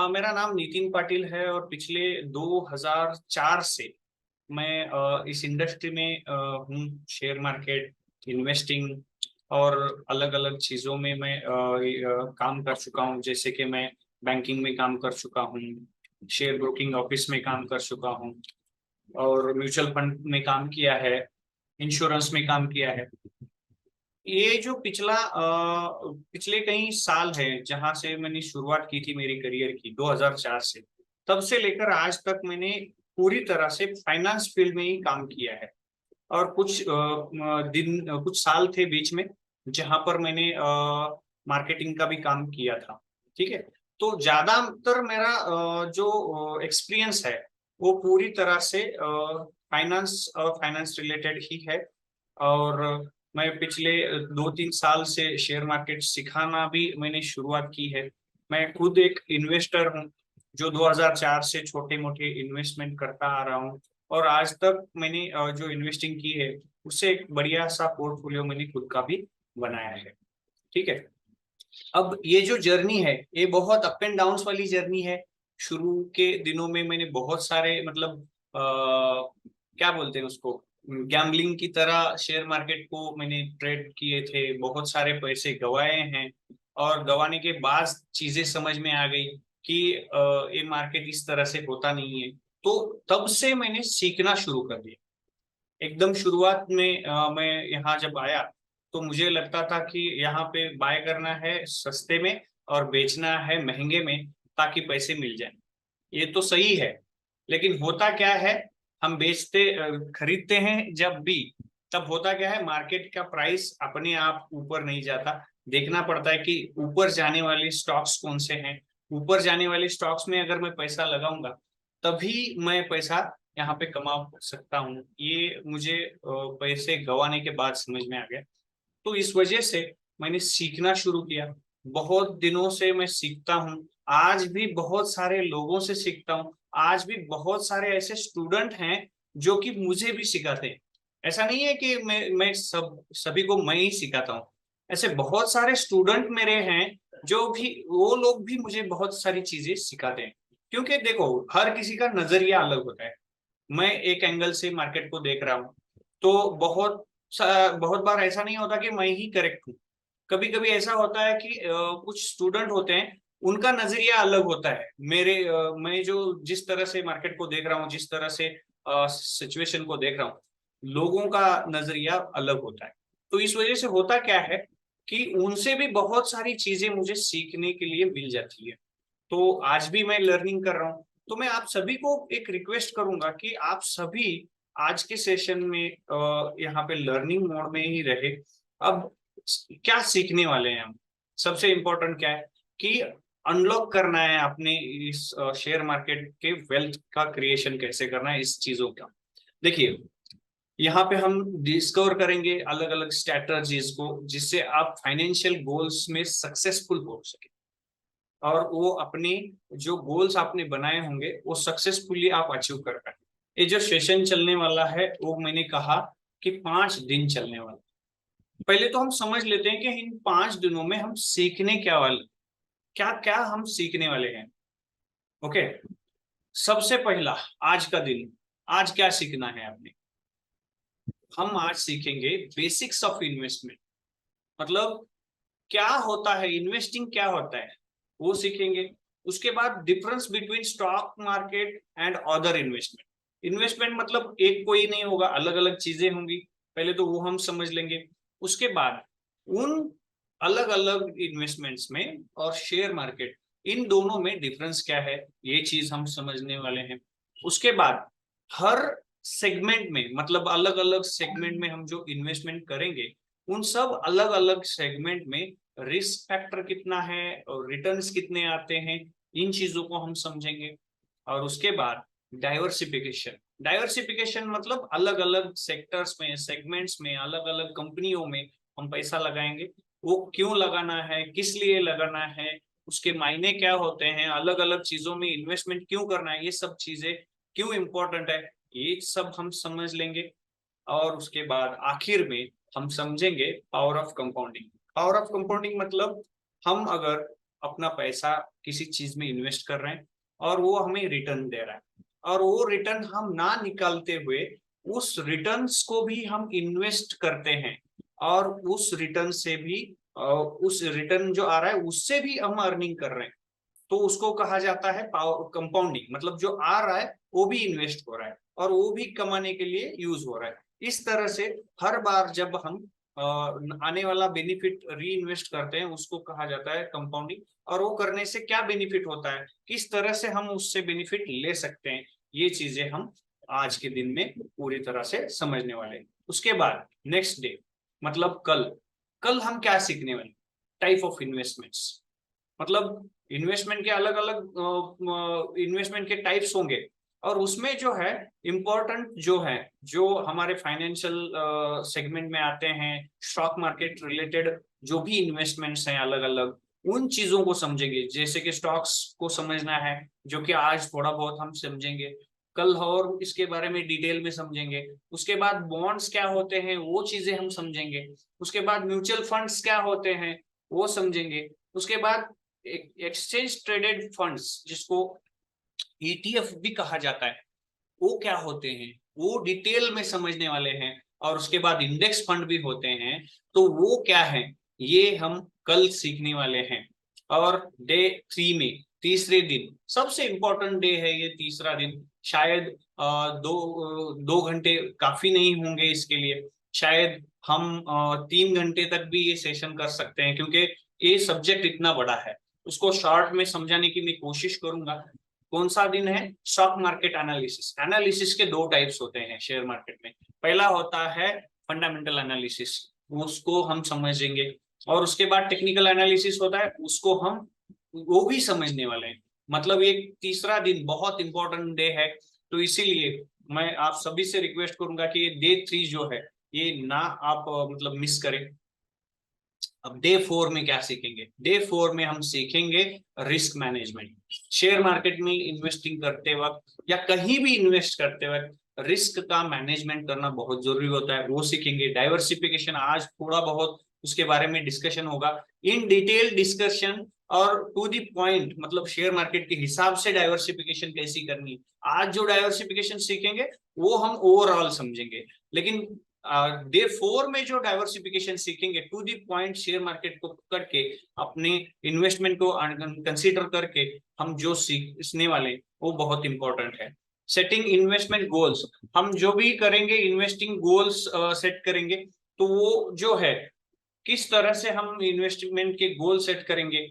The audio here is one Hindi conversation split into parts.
मेरा नाम नितिन पाटिल है और पिछले 2004 से मैं इस इंडस्ट्री में हूँ। शेयर मार्केट, इन्वेस्टिंग और अलग अलग चीज़ों में मैं काम कर चुका हूँ। जैसे कि मैं बैंकिंग में काम कर चुका हूँ, शेयर ब्रोकिंग ऑफिस में काम कर चुका हूँ और म्यूचुअल फंड में काम किया है, इंश्योरेंस में काम किया है। ये जो पिछले कई साल है जहां से मैंने शुरुआत की थी मेरी करियर की 2004 से, तब से लेकर आज तक मैंने पूरी तरह से फाइनेंस फील्ड में ही काम किया है। और कुछ साल थे बीच में जहां पर मैंने मार्केटिंग का भी काम किया था। ठीक है। तो ज्यादातर मेरा जो एक्सपीरियंस है वो पूरी तरह से फाइनेंस और फाइनेंस रिलेटेड ही है। और मैं पिछले 2-3 साल से शेयर मार्केट सिखाना भी मैंने शुरुआत की है। मैं खुद एक इन्वेस्टर हूँ जो 2004 से छोटे मोटे इन्वेस्टमेंट करता आ रहा हूँ। और आज तक मैंने जो इन्वेस्टिंग की है उससे एक बढ़िया सा पोर्टफोलियो मैंने खुद का भी बनाया है। ठीक है। अब ये जो जर्नी है ये बहुत अप एंड डाउन्स वाली जर्नी है। शुरू के दिनों में मैंने बहुत सारे मतलब क्या बोलते हैं उसको, गैम्बलिंग की तरह शेयर मार्केट को मैंने ट्रेड किए थे, बहुत सारे पैसे गवाए हैं। और गवाने के बाद चीजें समझ में आ गई कि ये मार्केट इस तरह से होता नहीं है। तो तब से मैंने सीखना शुरू कर दिया। एकदम शुरुआत में मैं यहाँ जब आया तो मुझे लगता था कि यहाँ पे बाय करना है सस्ते में और बेचना है महंगे में ताकि पैसे मिल जाए। ये तो सही है, लेकिन होता क्या है, हम खरीदते हैं जब भी, तब होता क्या है, मार्केट का प्राइस अपने आप ऊपर नहीं जाता। देखना पड़ता है कि ऊपर जाने वाले स्टॉक्स कौन से हैं। ऊपर जाने वाले स्टॉक्स में अगर मैं पैसा लगाऊंगा तभी मैं पैसा यहाँ पे कमा सकता हूँ। ये मुझे पैसे गंवाने के बाद समझ में आ गया। तो इस वजह से मैंने सीखना शुरू किया। बहुत दिनों से मैं सीखता हूँ। आज भी बहुत सारे लोगों से सीखता हूँ। आज भी बहुत सारे ऐसे स्टूडेंट हैं जो कि मुझे भी सिखाते हैं। ऐसा नहीं है कि मैं सभी को मैं ही सिखाता हूँ। ऐसे बहुत सारे स्टूडेंट मेरे हैं जो भी, वो लोग भी मुझे बहुत सारी चीजें सिखाते हैं। क्योंकि देखो, हर किसी का नजरिया अलग होता है। मैं एक एंगल से मार्केट को देख रहा हूँ तो बहुत बार ऐसा नहीं होता कि मैं ही करेक्ट हूँ। कभी कभी ऐसा होता है कि कुछ स्टूडेंट होते हैं, उनका नजरिया अलग होता है। मैं जो जिस तरह से मार्केट को देख रहा हूँ, जिस तरह से सिचुएशन को देख रहा हूँ, लोगों का नजरिया अलग होता है। तो इस वजह से होता क्या है कि उनसे भी बहुत सारी चीजें मुझे सीखने के लिए मिल जाती है। तो आज भी मैं लर्निंग कर रहा हूँ। तो मैं आप सभी को एक रिक्वेस्ट करूंगा कि आप सभी आज के सेशन में यहाँ पे लर्निंग मोड में ही रहे। अब क्या सीखने वाले हैं हम? सबसे इम्पोर्टेंट क्या है कि अनलॉक करना है अपने इस शेयर मार्केट के वेल्थ का क्रिएशन कैसे करना है इस चीजों का। देखिए, यहाँ पे हम डिस्कवर करेंगे अलग अलग स्ट्रेटजीज को जिससे आप फाइनेंशियल गोल्स में सक्सेसफुल हो सके और वो अपने जो गोल्स आपने बनाए होंगे वो सक्सेसफुली आप अचीव कर पाए। ये जो सेशन चलने वाला है वो मैंने कहा कि 5 दिन चलने वाला। पहले तो हम समझ लेते हैं कि इन 5 दिनों में हम सीखने क्या क्या हम सीखने वाले हैं। ओके। सबसे पहला, आज का दिन, आज क्या सीखना है आपने? हम आज सीखेंगे बेसिक्स ऑफ इन्वेस्टमेंट। मतलब क्या होता है इन्वेस्टिंग, क्या होता है वो सीखेंगे। उसके बाद difference between stock market and other investment. Investment मतलब एक कोई नहीं होगा, अलग अलग चीजें होंगी। पहले तो वो हम समझ लेंगे। उसके बाद उन अलग अलग इन्वेस्टमेंट्स में और शेयर मार्केट, इन दोनों में डिफरेंस क्या है, ये चीज हम समझने वाले हैं। उसके बाद हर सेगमेंट में, मतलब अलग अलग सेगमेंट में हम जो इन्वेस्टमेंट करेंगे उन सब अलग अलग सेगमेंट में रिस्क फैक्टर कितना है और रिटर्न्स कितने आते हैं, इन चीजों को हम समझेंगे। और उसके बाद डाइवर्सिफिकेशन। डाइवर्सिफिकेशन मतलब अलग अलग सेक्टर्स में, सेगमेंट्स में, अलग अलग कंपनियों में हम पैसा लगाएंगे। वो क्यों लगाना है, किस लिए लगाना है, उसके मायने क्या होते हैं, अलग अलग चीजों में इन्वेस्टमेंट क्यों करना है, ये सब चीजें क्यों इंपॉर्टेंट है, ये सब हम समझ लेंगे। और उसके बाद आखिर में हम समझेंगे power of compounding. Power of compounding मतलब हम अगर अपना पैसा किसी चीज में इन्वेस्ट कर रहे हैं और वो हमें रिटर्न दे रहा है, और वो रिटर्न हम ना निकालते हुए उस रिटर्न्स को भी हम इन्वेस्ट करते हैं, और उस रिटर्न से भी उस रिटर्न जो आ रहा है उससे भी हम अर्निंग कर रहे हैं, तो उसको कहा जाता है कंपाउंडिंग। मतलब जो आ रहा है वो भी इन्वेस्ट हो रहा है और वो भी कमाने के लिए यूज हो रहा है। इस तरह से हर बार जब हम आने वाला बेनिफिट री इन्वेस्ट करते हैं उसको कहा जाता है कंपाउंडिंग। और वो करने से क्या बेनिफिट होता है, किस तरह से हम उससे बेनिफिट ले सकते हैं, ये चीजें हम आज के दिन में पूरी तरह से समझने वाले हैं। उसके बाद नेक्स्ट डे, मतलब कल, कल हम क्या सीखने वाले, टाइप ऑफ इन्वेस्टमेंट्स। मतलब इन्वेस्टमेंट के अलग अलग इन्वेस्टमेंट के टाइप्स होंगे, और उसमें जो है इम्पोर्टेंट जो है, जो हमारे फाइनेंशियल सेगमेंट में आते हैं, स्टॉक मार्केट रिलेटेड जो भी इन्वेस्टमेंट्स हैं अलग अलग, उन चीजों को समझेंगे। जैसे कि स्टॉक्स को समझना है, जो कि आज थोड़ा बहुत हम समझेंगे, कल और इसके बारे में डिटेल में समझेंगे। उसके बाद बॉन्ड्स क्या होते हैं वो चीजें हम समझेंगे। उसके बाद म्यूचुअल फंड्स क्या होते हैं वो समझेंगे। उसके बाद एक्सचेंज ट्रेडेड फंड्स, जिसको ईटीएफ भी कहा जाता है, वो क्या होते हैं वो डिटेल में समझने वाले हैं। और उसके बाद इंडेक्स फंड भी होते हैं, तो वो क्या है ये हम कल सीखने वाले हैं। और डे 3 में, तीसरे दिन, सबसे इंपॉर्टेंट डे है ये तीसरा दिन। शायद 2 घंटे काफी नहीं होंगे इसके लिए, शायद हम 3 घंटे तक भी ये सेशन कर सकते हैं, क्योंकि ये सब्जेक्ट इतना बड़ा है। उसको शॉर्ट में समझाने की मैं कोशिश करूंगा। कौन सा दिन है, स्टॉक मार्केट एनालिसिस। एनालिसिस के दो टाइप्स होते हैं शेयर मार्केट में। पहला होता है फंडामेंटल एनालिसिस, उसको हम समझेंगे। और उसके बाद टेक्निकल एनालिसिस होता है, उसको हम वो भी समझने वाले हैं। मतलब एक तीसरा दिन बहुत इंपॉर्टेंट डे है, तो इसीलिए मैं आप सभी से रिक्वेस्ट करूंगा कि डे 3 जो है ये ना आप मतलब मिस करें। अब डे 4 में क्या सीखेंगे, डे 4 में हम सीखेंगे रिस्क मैनेजमेंट। शेयर मार्केट में इन्वेस्टिंग करते वक्त या कहीं भी इन्वेस्ट करते वक्त रिस्क का मैनेजमेंट करना बहुत जरूरी होता है, वो सीखेंगे। डाइवर्सिफिकेशन आज थोड़ा बहुत उसके बारे में डिस्कशन होगा, इन डिटेल डिस्कशन। और टू दी पॉइंट, मतलब शेयर मार्केट के हिसाब से डाइवर्सिफिकेशन कैसी करनी, आज जो डाइवर्सिफिकेशन सीखेंगे वो हम ओवरऑल समझेंगे। लेकिन डे 4 में जो डाइवर्सिफिकेशन सीखेंगे to the point, share market को करके अपने इन्वेस्टमेंट को कंसीडर करके हम जो सीखने वाले वो बहुत इंपॉर्टेंट है। सेटिंग इन्वेस्टमेंट गोल्स, हम जो भी करेंगे इन्वेस्टिंग गोल्स सेट करेंगे, तो वो जो है किस तरह से हम इन्वेस्टमेंट के गोल सेट करेंगे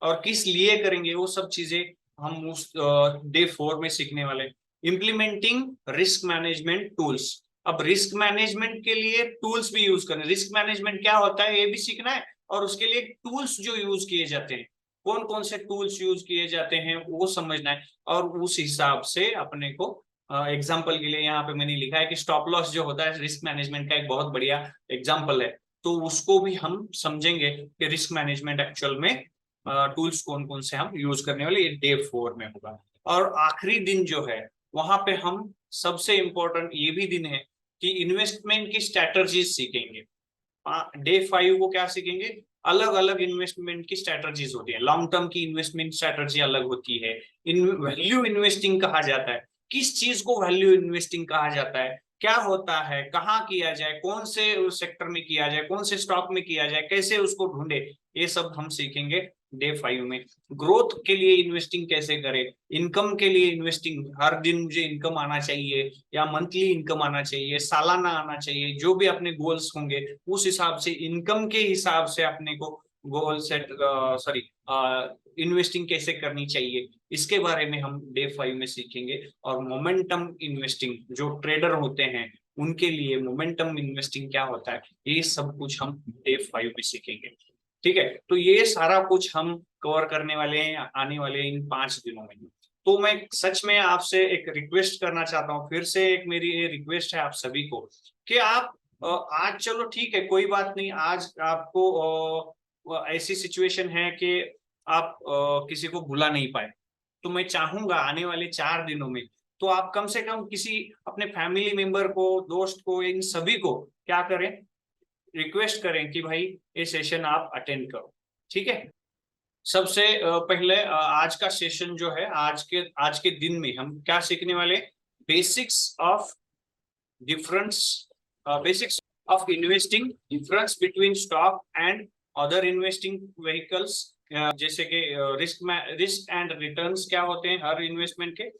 और किस लिए करेंगे, वो सब चीजें हम उस डे 4 में सीखने वाले। इम्प्लीमेंटिंग रिस्क मैनेजमेंट टूल्स, अब रिस्क मैनेजमेंट के लिए टूल्स भी यूज करें। रिस्क मैनेजमेंट क्या होता है ये भी सीखना है, और उसके लिए टूल्स जो यूज किए जाते हैं, कौन कौन से टूल्स यूज किए जाते हैं वो समझना है। और उस हिसाब से अपने को एग्जाम्पल के लिए यहाँ पे मैंने लिखा है कि स्टॉप लॉस जो होता है रिस्क मैनेजमेंट का एक बहुत बढ़िया एग्जाम्पल है, तो उसको भी हम समझेंगे कि रिस्क मैनेजमेंट एक्चुअल में टूल्स कौन कौन से हम यूज करने वाले, ये डे 4 में होगा। और आखिरी दिन जो है वहां पे हम सबसे इंपॉर्टेंट ये भी दिन है कि इन्वेस्टमेंट की स्ट्रेटजीज सीखेंगे। डे 5 को क्या सीखेंगे, अलग अलग इन्वेस्टमेंट की स्ट्रेटजीज होती है। लॉन्ग टर्म की इन्वेस्टमेंट स्ट्रेटजी अलग होती है, इन वैल्यू इन्वेस्टिंग कहा जाता है। किस चीज को वैल्यू इन्वेस्टिंग कहा जाता है, क्या होता है, कहाँ किया जाए, कौन से सेक्टर में किया जाए, कौन से स्टॉक में किया जाए, कैसे उसको ढूंढे, ये सब हम सीखेंगे डे 5 में। ग्रोथ के लिए इन्वेस्टिंग कैसे करें, इनकम के लिए इन्वेस्टिंग, हर दिन मुझे इनकम आना चाहिए या मंथली इनकम आना चाहिए, सालाना आना चाहिए, जो भी अपने गोल्स होंगे उस हिसाब से इनकम के हिसाब से अपने को गोल सेट, सॉरी, इन्वेस्टिंग कैसे करनी चाहिए, इसके बारे में हम डे 5 में सीखेंगे। और मोमेंटम इन्वेस्टिंग, जो ट्रेडर होते हैं उनके लिए मोमेंटम इन्वेस्टिंग क्या होता है, ये सब कुछ हम डे 5 में सीखेंगे। ठीक है, तो ये सारा कुछ हम कवर करने वाले हैं आने वाले इन 5 दिनों में। तो मैं सच में आपसे एक रिक्वेस्ट करना चाहता हूँ, फिर से एक मेरी ये रिक्वेस्ट है आप सभी को कि आप आज, चलो ठीक है कोई बात नहीं, आज आपको ऐसी सिचुएशन है कि आप किसी को भुला नहीं पाए, तो मैं चाहूंगा आने वाले 4 दिनों में तो आप कम से कम किसी अपने फैमिली मेंबर को, दोस्त को, इन सभी को क्या करें, रिक्वेस्ट करें कि भाई ये सेशन आप अटेंड करो। ठीक है, सबसे पहले आज का सेशन जो है, आज के दिन में हम क्या सीखने वाले, basics of difference basics of investing, difference between stock and other investing vehicles, जैसे कि रिस्क एंड रिटर्न्स क्या होते हैं हर इन्वेस्टमेंट के,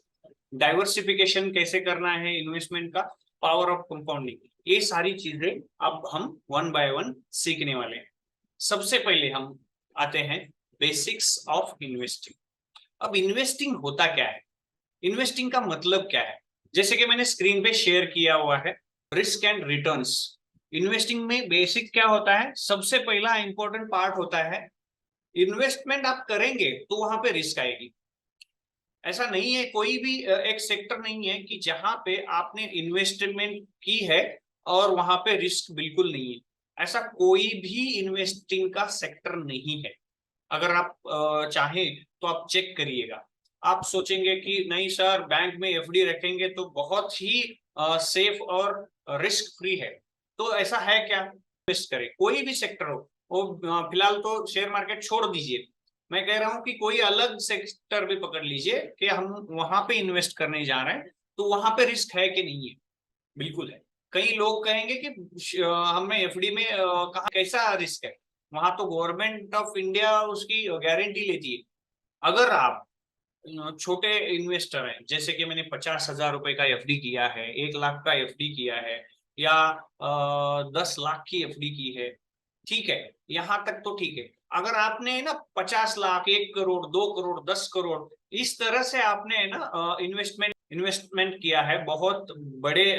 डाइवर्सिफिकेशन कैसे करना है इन्वेस्टमेंट का, पावर ऑफ कंपाउंडिंग, ये सारी चीजें अब हम वन बाय वन सीखने वाले हैं। सबसे पहले हम आते हैं बेसिक्स ऑफ इन्वेस्टिंग। अब इन्वेस्टिंग होता क्या है, इन्वेस्टिंग का मतलब क्या है, जैसे कि मैंने स्क्रीन पे शेयर किया हुआ है, रिस्क एंड रिटर्न्स। इन्वेस्टिंग में बेसिक क्या होता है, सबसे पहला इंपॉर्टेंट पार्ट होता है, इन्वेस्टमेंट आप करेंगे तो वहां पे रिस्क आएगी। ऐसा नहीं है, कोई भी एक सेक्टर नहीं है कि जहां पे आपने इन्वेस्टमेंट की है और वहां पे रिस्क बिल्कुल नहीं है। ऐसा कोई भी इन्वेस्टिंग का सेक्टर नहीं है। अगर आप चाहें तो आप चेक करिएगा, आप सोचेंगे कि नहीं सर बैंक में एफडी रखेंगे तो बहुत ही सेफ और रिस्क फ्री है, तो ऐसा है क्या, इन्वेस्ट करें कोई भी सेक्टर हो वो, फिलहाल तो शेयर मार्केट छोड़ दीजिए, मैं कह रहा हूं कि कोई अलग सेक्टर भी पकड़ लीजिए कि हम वहां पे इन्वेस्ट करने जा रहे हैं, तो वहां पे रिस्क है कि नहीं है, बिल्कुल है। कई लोग कहेंगे कि हमें एफडी में कहा कैसा रिस्क है, वहां तो गवर्नमेंट ऑफ इंडिया उसकी गारंटी लेती है। अगर आप छोटे इन्वेस्टर हैं, जैसे कि मैंने 50,000 रुपए का एफडी किया है, 1 लाख का एफडी किया है, या 10 लाख की एफडी की है, ठीक है, यहां तक तो ठीक है। अगर आपने ना 50 लाख, 1 करोड़, 2 करोड़, 10 करोड़, इस तरह से आपने ना इन्वेस्टमेंट किया है, बहुत बड़े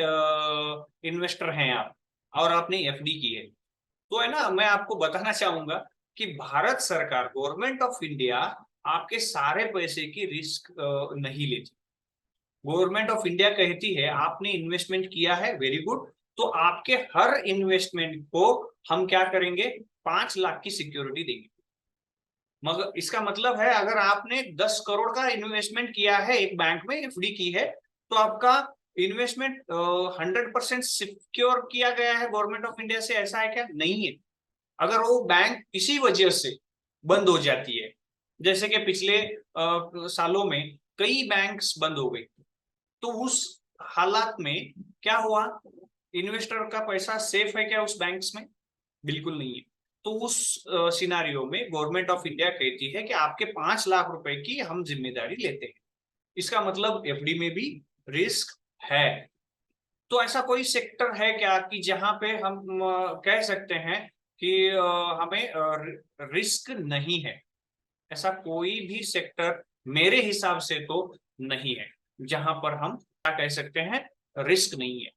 इन्वेस्टर हैं आप, और आपने एफडी की है, तो है ना, मैं आपको बताना चाहूंगा कि भारत सरकार, गवर्नमेंट ऑफ इंडिया, आपके सारे पैसे की रिस्क नहीं लेती। गवर्नमेंट ऑफ इंडिया कहती है आपने इन्वेस्टमेंट किया है, वेरी गुड, तो आपके हर इन्वेस्टमेंट को हम क्या करेंगे, 5 लाख की सिक्योरिटी देंगे। मगर इसका मतलब है अगर आपने 10 करोड़ का इन्वेस्टमेंट किया है, एक बैंक में एफडी की है, तो आपका इन्वेस्टमेंट 100% सिक्योर किया गया है गवर्नमेंट ऑफ इंडिया से, ऐसा है क्या, नहीं है। अगर वो बैंक किसी वजह से बंद हो जाती है, जैसे कि पिछले सालों में कई बैंक्स बंद हो गई, तो उस हालात में क्या हुआ, इन्वेस्टर का पैसा सेफ है क्या उस बैंक्स में, बिल्कुल नहीं है। तो उस सिनारियो में गवर्नमेंट ऑफ इंडिया कहती है कि आपके 5 लाख रुपए की हम जिम्मेदारी लेते हैं। इसका मतलब एफडी में भी रिस्क है। तो ऐसा कोई सेक्टर है क्या कि जहां पे हम कह सकते हैं कि हमें रिस्क नहीं है, ऐसा कोई भी सेक्टर मेरे हिसाब से तो नहीं है जहां पर हम क्या कह सकते हैं, रिस्क नहीं है।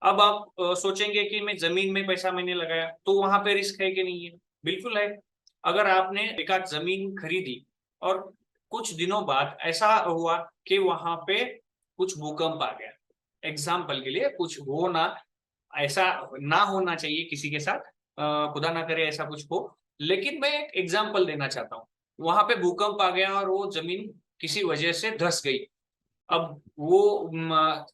अब आप सोचेंगे कि मैं जमीन में पैसा मैंने लगाया तो वहां पे रिस्क है कि नहीं है, बिल्कुल है। अगर आपने एक आध जमीन खरीदी और कुछ दिनों बाद ऐसा हुआ कि वहां पे कुछ भूकंप आ गया, एग्जाम्पल के लिए, कुछ हो ना, ऐसा ना होना चाहिए किसी के साथ, खुदा ना करे ऐसा कुछ हो, लेकिन मैं एक एग्जाम्पल देना चाहता हूँ, वहां पे भूकंप आ गया और वो जमीन किसी वजह से धंस गई। अब वो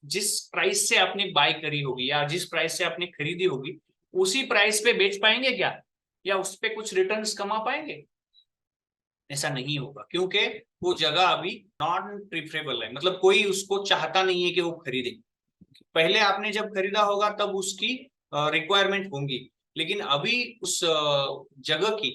जिस प्राइस से आपने बाय करी होगी या जिस प्राइस से आपने खरीदी होगी, उसी प्राइस पे बेच पाएंगे क्या, या उस पे कुछ रिटर्न्स कमा पाएंगे, ऐसा नहीं होगा, क्योंकि वो जगह अभी नॉन प्रिफरेबल है, मतलब कोई उसको चाहता नहीं है कि वो खरीदे। पहले आपने जब खरीदा होगा तब उसकी रिक्वायरमेंट होंगी, लेकिन अभी उस जगह की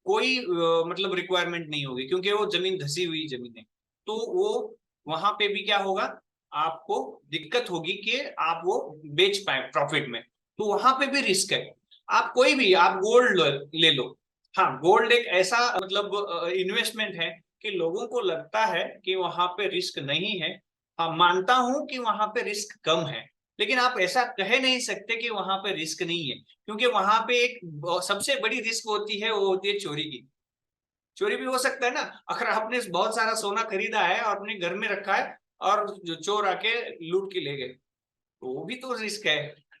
कोई मतलब रिक्वायरमेंट नहीं होगी, क्योंकि वो जमीन धसी हुई जमीन है। तो वो वहां पे भी क्या होगा, आपको दिक्कत होगी कि आप वो बेच पाए प्रॉफिट में, तो वहां पे भी रिस्क है। आप कोई भी, आप गोल्ड ले लो, हाँ गोल्ड एक ऐसा मतलब इन्वेस्टमेंट है कि लोगों को लगता है कि वहां पे रिस्क नहीं है। हाँ मानता हूं कि वहां पे रिस्क कम है, लेकिन आप ऐसा कह नहीं सकते कि वहां पे रिस्क नहीं है, क्योंकि वहां पे एक सबसे बड़ी रिस्क होती है, वो होती है चोरी की। चोरी भी हो सकता है ना, अगर आपने बहुत सारा सोना खरीदा है और अपने घर में रखा है और जो चोर आके लूट के ले गए, तो वो भी तो रिस्क है।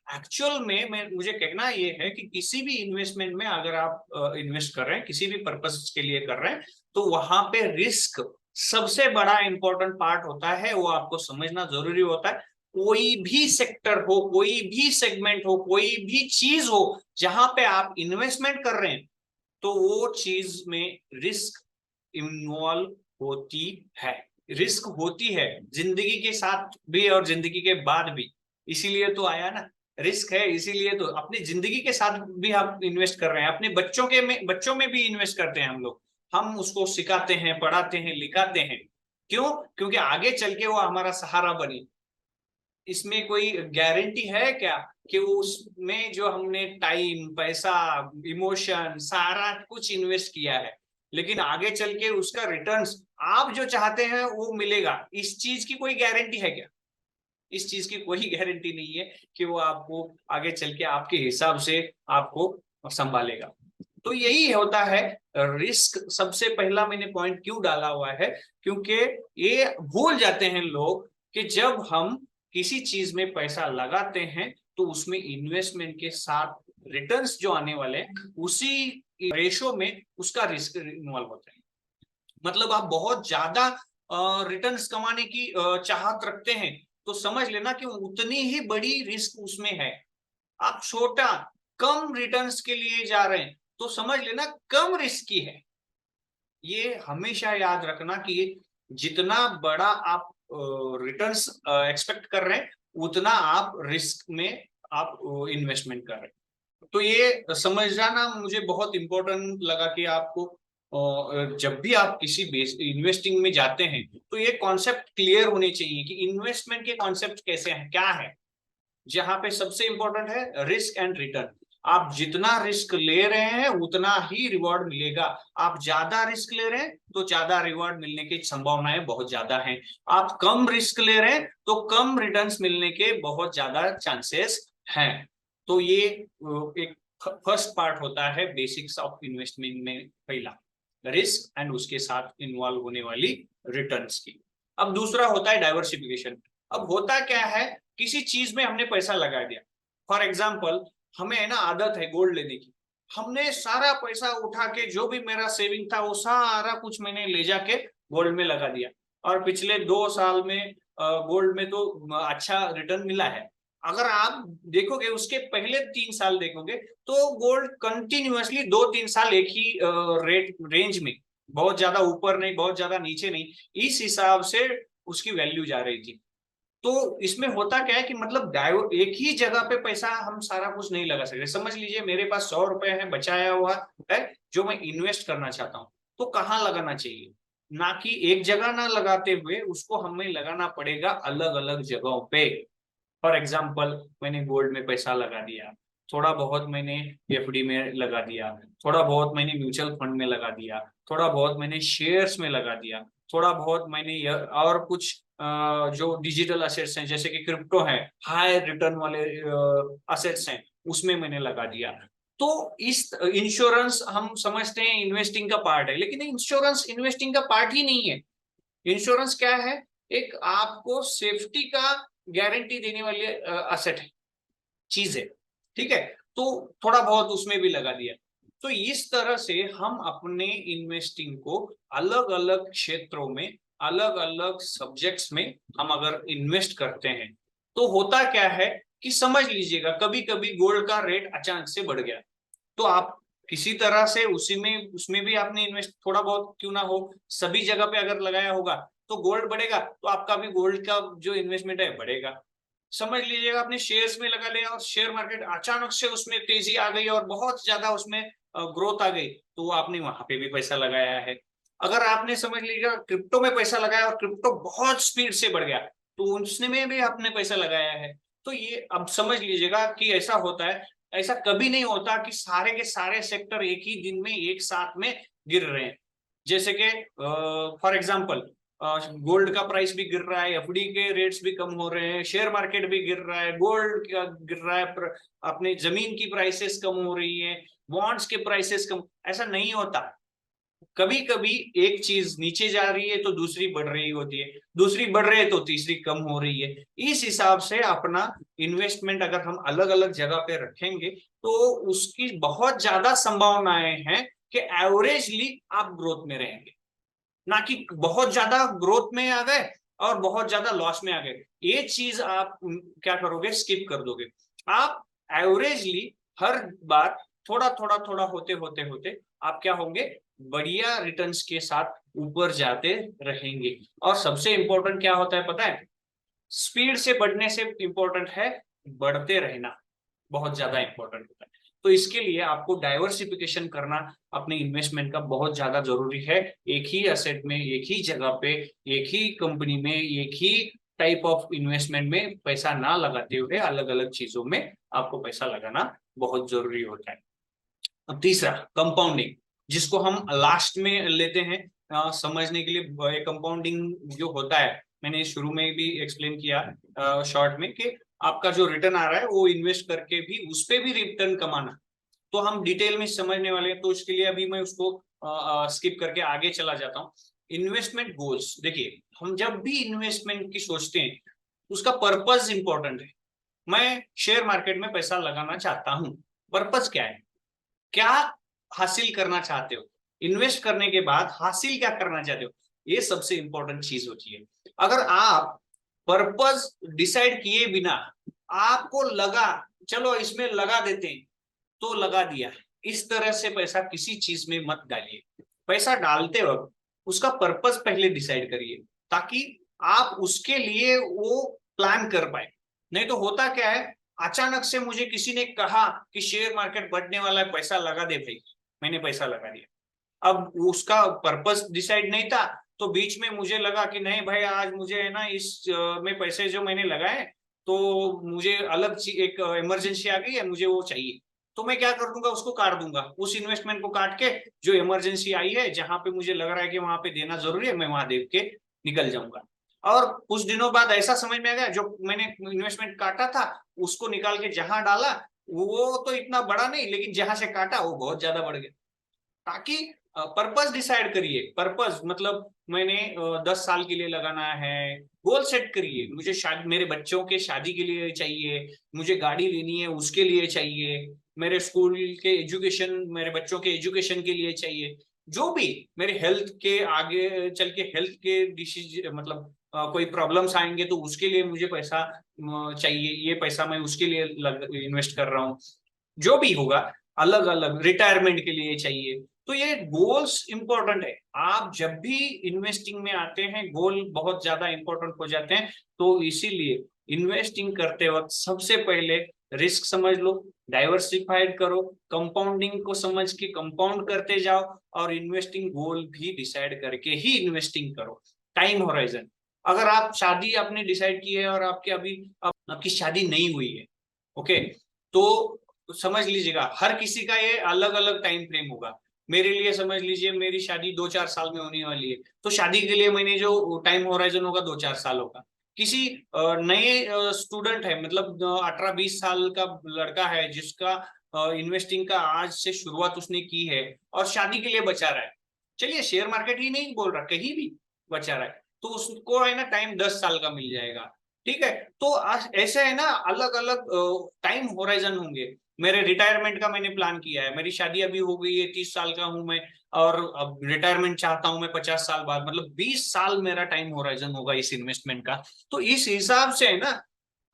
एक्चुअल में मैं मुझे कहना ये है कि किसी भी इन्वेस्टमेंट में अगर आप इन्वेस्ट कर रहे हैं, किसी भी पर्पस के लिए कर रहे हैं, तो वहां पे रिस्क सबसे बड़ा इंपॉर्टेंट पार्ट होता है, वो आपको समझना जरूरी होता है। कोई भी सेक्टर हो, कोई भी सेगमेंट हो, कोई भी चीज हो, जहां पे आप इन्वेस्टमेंट कर रहे हैं, तो वो चीज में रिस्क इन्वॉल्व होती है, रिस्क होती है जिंदगी के साथ भी और जिंदगी के बाद भी। इसीलिए तो आया ना, रिस्क है, इसीलिए तो अपनी जिंदगी के साथ भी आप इन्वेस्ट कर रहे हैं, अपने बच्चों में भी इन्वेस्ट करते हैं हम लोग। हम उसको सिखाते हैं, पढ़ाते हैं, लिखाते हैं। क्यों? क्योंकि आगे चल के वो हमारा सहारा बने। इसमें कोई गारंटी है क्या कि उसमें जो हमने टाइम, पैसा, इमोशन सारा कुछ इन्वेस्ट किया है, लेकिन आगे चल के उसका रिटर्न्स आप जो चाहते हैं वो मिलेगा? इस चीज की कोई गारंटी है क्या? इस चीज की कोई गारंटी नहीं है कि वो आपको आगे चल के आपके हिसाब से आपको संभालेगा। तो यही होता है रिस्क। सबसे पहला मैंने पॉइंट क्यों डाला हुआ है, क्योंकि ये भूल जाते हैं लोग कि जब हम किसी चीज में पैसा लगाते हैं तो उसमें इन्वेस्टमेंट के साथ रिटर्न्स जो आने वाले हैं उसी रेशो में उसका रिस्क इन्वॉल्व होता है। मतलब आप बहुत ज्यादा रिटर्न्स कमाने की चाहत रखते हैं तो समझ लेना कि उतनी ही बड़ी रिस्क उसमें है। आप छोटा कम रिटर्न्स के लिए जा रहे हैं तो समझ लेना कम रिस्की है। ये हमेशा याद रखना कि जितना बड़ा आप रिटर्न्स एक्सपेक्ट कर रहे हैं उतना आप रिस्क में आप इन्वेस्टमेंट कर रहे हैं। तो ये समझ जाना मुझे बहुत इंपॉर्टेंट लगा कि आपको जब भी आप किसी इन्वेस्टिंग में जाते हैं तो ये कॉन्सेप्ट क्लियर होने चाहिए कि इन्वेस्टमेंट के कॉन्सेप्ट कैसे हैं, क्या है। जहां पे सबसे इंपॉर्टेंट है रिस्क एंड रिटर्न। आप जितना रिस्क ले रहे हैं उतना ही रिवॉर्ड मिलेगा। आप ज्यादा रिस्क ले रहे हैं तो ज्यादा रिवॉर्ड मिलने की संभावनाएं बहुत ज्यादा हैं। आप कम रिस्क ले रहे हैं तो कम रिटर्न्स मिलने के बहुत ज्यादा चांसेस हैं। तो ये एक फर्स्ट पार्ट होता है बेसिक्स ऑफ इन्वेस्टमेंट में, पहला रिस्क एंड उसके साथ इन्वॉल्व होने वाली रिटर्न्स की। अब दूसरा होता है डाइवर्सिफिकेशन। अब होता क्या है, किसी चीज में हमने पैसा लगा दिया। फॉर एग्जाम्पल हमें है ना आदत है गोल्ड लेने की। हमने सारा पैसा उठा के जो भी मेरा सेविंग था वो सारा कुछ मैंने ले जाके गोल्ड में लगा दिया और पिछले 2 साल में गोल्ड में तो अच्छा रिटर्न मिला है। अगर आप देखोगे उसके पहले 3 साल देखोगे तो गोल्ड कंटिन्यूअसली 2-3 साल एक ही रेट रेंज में, बहुत ज्यादा ऊपर नहीं बहुत ज्यादा नीचे नहीं, इस हिसाब से उसकी वैल्यू जा रही थी। तो इसमें होता क्या है कि मतलब एक ही जगह पे पैसा हम सारा कुछ नहीं लगा सकते। समझ लीजिए मेरे पास 100 रुपए है बचाया हुआ है जो मैं इन्वेस्ट करना चाहता हूँ, तो कहाँ लगाना चाहिए? ना कि एक जगह ना लगाते हुए उसको हमें लगाना पड़ेगा अलग अलग जगहों पे। फॉर एग्जाम्पल मैंने गोल्ड में पैसा लगा दिया, थोड़ा बहुत मैंने एफडी में लगा दिया, थोड़ा बहुत मैंने म्यूचुअल फंड में लगा दिया, थोड़ा बहुत मैंने शेयर्स में लगा दिया, थोड़ा बहुत मैंने और कुछ जो डिजिटल असेट्स हैं जैसे कि क्रिप्टो है, हाई रिटर्न वाले असेट्स हैं, उसमें मैंने लगा दिया। तो इस इंश्योरेंस हम समझते हैं इन्वेस्टिंग का पार्ट है, लेकिन इंश्योरेंस इन्वेस्टिंग का पार्ट ही नहीं है। इंश्योरेंस क्या है? एक आपको सेफ्टी का गारंटी देने वाली असेट है, चीज है। ठीक है, तो थोड़ा बहुत उसमें भी लगा दिया। तो इस तरह से हम अपने इन्वेस्टिंग को अलग अलग क्षेत्रों में, अलग अलग सब्जेक्ट्स में हम अगर इन्वेस्ट करते हैं तो होता क्या है कि समझ लीजिएगा कभी कभी गोल्ड का रेट अचानक से बढ़ गया तो आप किसी तरह से उसी में उसमें भी आपने इन्वेस्ट थोड़ा बहुत क्यों ना हो सभी जगह पे अगर लगाया होगा तो गोल्ड बढ़ेगा तो आपका भी गोल्ड का जो इन्वेस्टमेंट है बढ़ेगा। समझ लीजिएगा आपने शेयर्स में लगा लिया और शेयर मार्केट अचानक से उसमें तेजी आ गई और बहुत ज्यादा उसमें ग्रोथ आ गई तो आपने वहां पे भी पैसा लगाया है। अगर आपने समझ लीजिएगा क्रिप्टो में पैसा लगाया और क्रिप्टो बहुत स्पीड से बढ़ गया तो उसमें भी आपने पैसा लगाया है। तो ये अब समझ लीजिएगा कि ऐसा होता है। ऐसा कभी नहीं होता कि सारे के सारे सेक्टर एक ही दिन में एक साथ में गिर रहे हैं। जैसे कि फॉर एग्जांपल गोल्ड का प्राइस भी गिर रहा है, एफडी के रेट्स भी कम हो रहे हैं, शेयर मार्केट भी गिर रहा है, गोल्ड गिर रहा है, अपने जमीन की प्राइसेस कम हो रही है, बॉन्ड्स के प्राइसेस कम। ऐसा नहीं होता। कभी कभी एक चीज नीचे जा रही है तो दूसरी बढ़ रही होती है, दूसरी बढ़ रही है तो तीसरी कम हो रही है। इस हिसाब से अपना इन्वेस्टमेंट अगर हम अलग अलग जगह पे रखेंगे तो उसकी बहुत ज्यादा संभावनाएं हैं कि एवरेजली आप ग्रोथ में रहेंगे, ना कि बहुत ज्यादा ग्रोथ में आ गए और बहुत ज्यादा लॉस में आ गए। ये चीज आप क्या करोगे, स्किप कर दोगे। आप एवरेजली हर बार थोड़ा थोड़ा थोड़ा होते होते होते आप क्या होंगे, बढ़िया रिटर्न्स के साथ ऊपर जाते रहेंगे। और सबसे इंपॉर्टेंट क्या होता है पता है, स्पीड से बढ़ने से इंपॉर्टेंट है बढ़ते रहना, बहुत ज्यादा इंपॉर्टेंट होता है। तो इसके लिए आपको डाइवर्सिफिकेशन करना अपने इन्वेस्टमेंट का बहुत ज्यादा जरूरी है। एक ही एसेट में, एक ही जगह पे, एक ही कंपनी में, एक ही टाइप ऑफ इन्वेस्टमेंट में पैसा ना लगाते हुए अलग अलग चीजों में आपको पैसा लगाना बहुत जरूरी होता है। अब तीसरा, कंपाउंडिंग, जिसको हम लास्ट में लेते हैं समझने के लिए। कंपाउंडिंग जो होता है, मैंने शुरू में भी एक्सप्लेन किया शॉर्ट में, कि आपका जो रिटर्न आ रहा है वो इन्वेस्ट करके भी उस पर भी रिटर्न कमाना। तो हम डिटेल में समझने वाले हैं, तो उसके लिए अभी मैं उसको स्किप करके आगे चला जाता हूँ। इन्वेस्टमेंट गोल्स, देखिए हम जब भी इन्वेस्टमेंट की सोचते हैं उसका पर्पज इंपॉर्टेंट है। मैं शेयर मार्केट में पैसा लगाना चाहता हूँ, पर्पज क्या है, क्या हासिल करना चाहते हो, इन्वेस्ट करने के बाद हासिल क्या करना चाहते हो, ये सबसे इंपॉर्टेंट चीज होती है। अगर आप पर्पज डिसाइड किए बिना आपको लगा चलो इसमें लगा देते हैं तो लगा दिया, इस तरह से पैसा किसी चीज में मत डालिए। पैसा डालते वक्त उसका पर्पज पहले डिसाइड करिए, ताकि आप उसके लिए वो प्लान कर पाए। नहीं तो होता क्या है, अचानक से मुझे किसी ने कहा कि शेयर मार्केट बढ़ने वाला है, पैसा लगा दे भाई, मैंने पैसा लगा दिया। अब उसका पर्पस डिसाइड नहीं था, तो बीच में मुझे लगा कि नहीं भाई आज मुझे है ना इस में पैसे जो मैंने लगाए, तो मुझे अलग एक इमरजेंसी आ गई है, मुझे वो चाहिए। तो मैं क्या कर दूंगा, उसको काट दूंगा, उस इन्वेस्टमेंट को काट के जो इमरजेंसी आई है जहां पे मुझे लग रहा है कि वहां पे देना जरूरी है, मैं वहां दे के निकल जाऊंगा। और कुछ दिनों बाद ऐसा समझ में आ गया जो मैंने इन्वेस्टमेंट काटा था उसको निकाल के जहां डाला वो तो इतना बड़ा नहीं, लेकिन जहां से काटा वो बहुत ज्यादा बढ़ गया। ताकि पर्पस डिसाइड करिए, पर्पस मतलब मैंने 10 साल के लिए लगाना है, गोल सेट करिए। मुझे शादी, मेरे बच्चों के शादी के लिए चाहिए, मुझे गाड़ी लेनी है उसके लिए चाहिए, मेरे स्कूल के एजुकेशन, मेरे बच्चों के एजुकेशन के लिए चाहिए, जो भी मेरे हेल्थ के आगे चल के हेल्थ के डिसीज मतलब कोई प्रॉब्लम्स आएंगे तो उसके लिए मुझे पैसा चाहिए, ये पैसा मैं उसके लिए इन्वेस्ट कर रहा हूँ। जो भी होगा, अलग अलग रिटायरमेंट के लिए चाहिए। तो ये गोल्स इंपॉर्टेंट है। आप जब भी इन्वेस्टिंग में आते हैं गोल बहुत ज्यादा इंपॉर्टेंट हो जाते हैं। तो इसीलिए इन्वेस्टिंग करते वक्त सबसे पहले रिस्क समझ लो, डाइवर्सिफाइड करो, कंपाउंडिंग को समझ के कंपाउंड करते जाओ, और इन्वेस्टिंग गोल भी डिसाइड करके ही इन्वेस्टिंग करो। टाइम होराइजन, अगर आप शादी आपने डिसाइड की है और आपके अभी आपकी शादी नहीं हुई है, ओके, तो समझ लीजिएगा हर किसी का ये अलग अलग टाइम फ्रेम होगा। मेरे लिए समझ लीजिए मेरी शादी 2-4 साल में होने वाली है, तो शादी के लिए मैंने जो टाइम होराइजन होगा 2-4 साल होगा। किसी नए स्टूडेंट है, मतलब 18-20 साल का लड़का है जिसका इन्वेस्टिंग का आज से शुरुआत उसने की है और शादी के लिए बचा रहा है, चलिए शेयर मार्केट ही नहीं बोल रहा, कहीं भी बचा रहा है, तो उसको है ना टाइम 10 साल का मिल जाएगा। ठीक है, तो ऐसे है ना अलग अलग टाइम होराइजन होंगे। मेरे रिटायरमेंट का मैंने प्लान किया है, मेरी शादी अभी हो गई है, 30 साल का हूं मैं, और अब रिटायरमेंट चाहता हूं मैं 50 साल बाद, मतलब 20 साल मेरा टाइम होराइजन होगा इस इन्वेस्टमेंट का। तो इस हिसाब से है ना,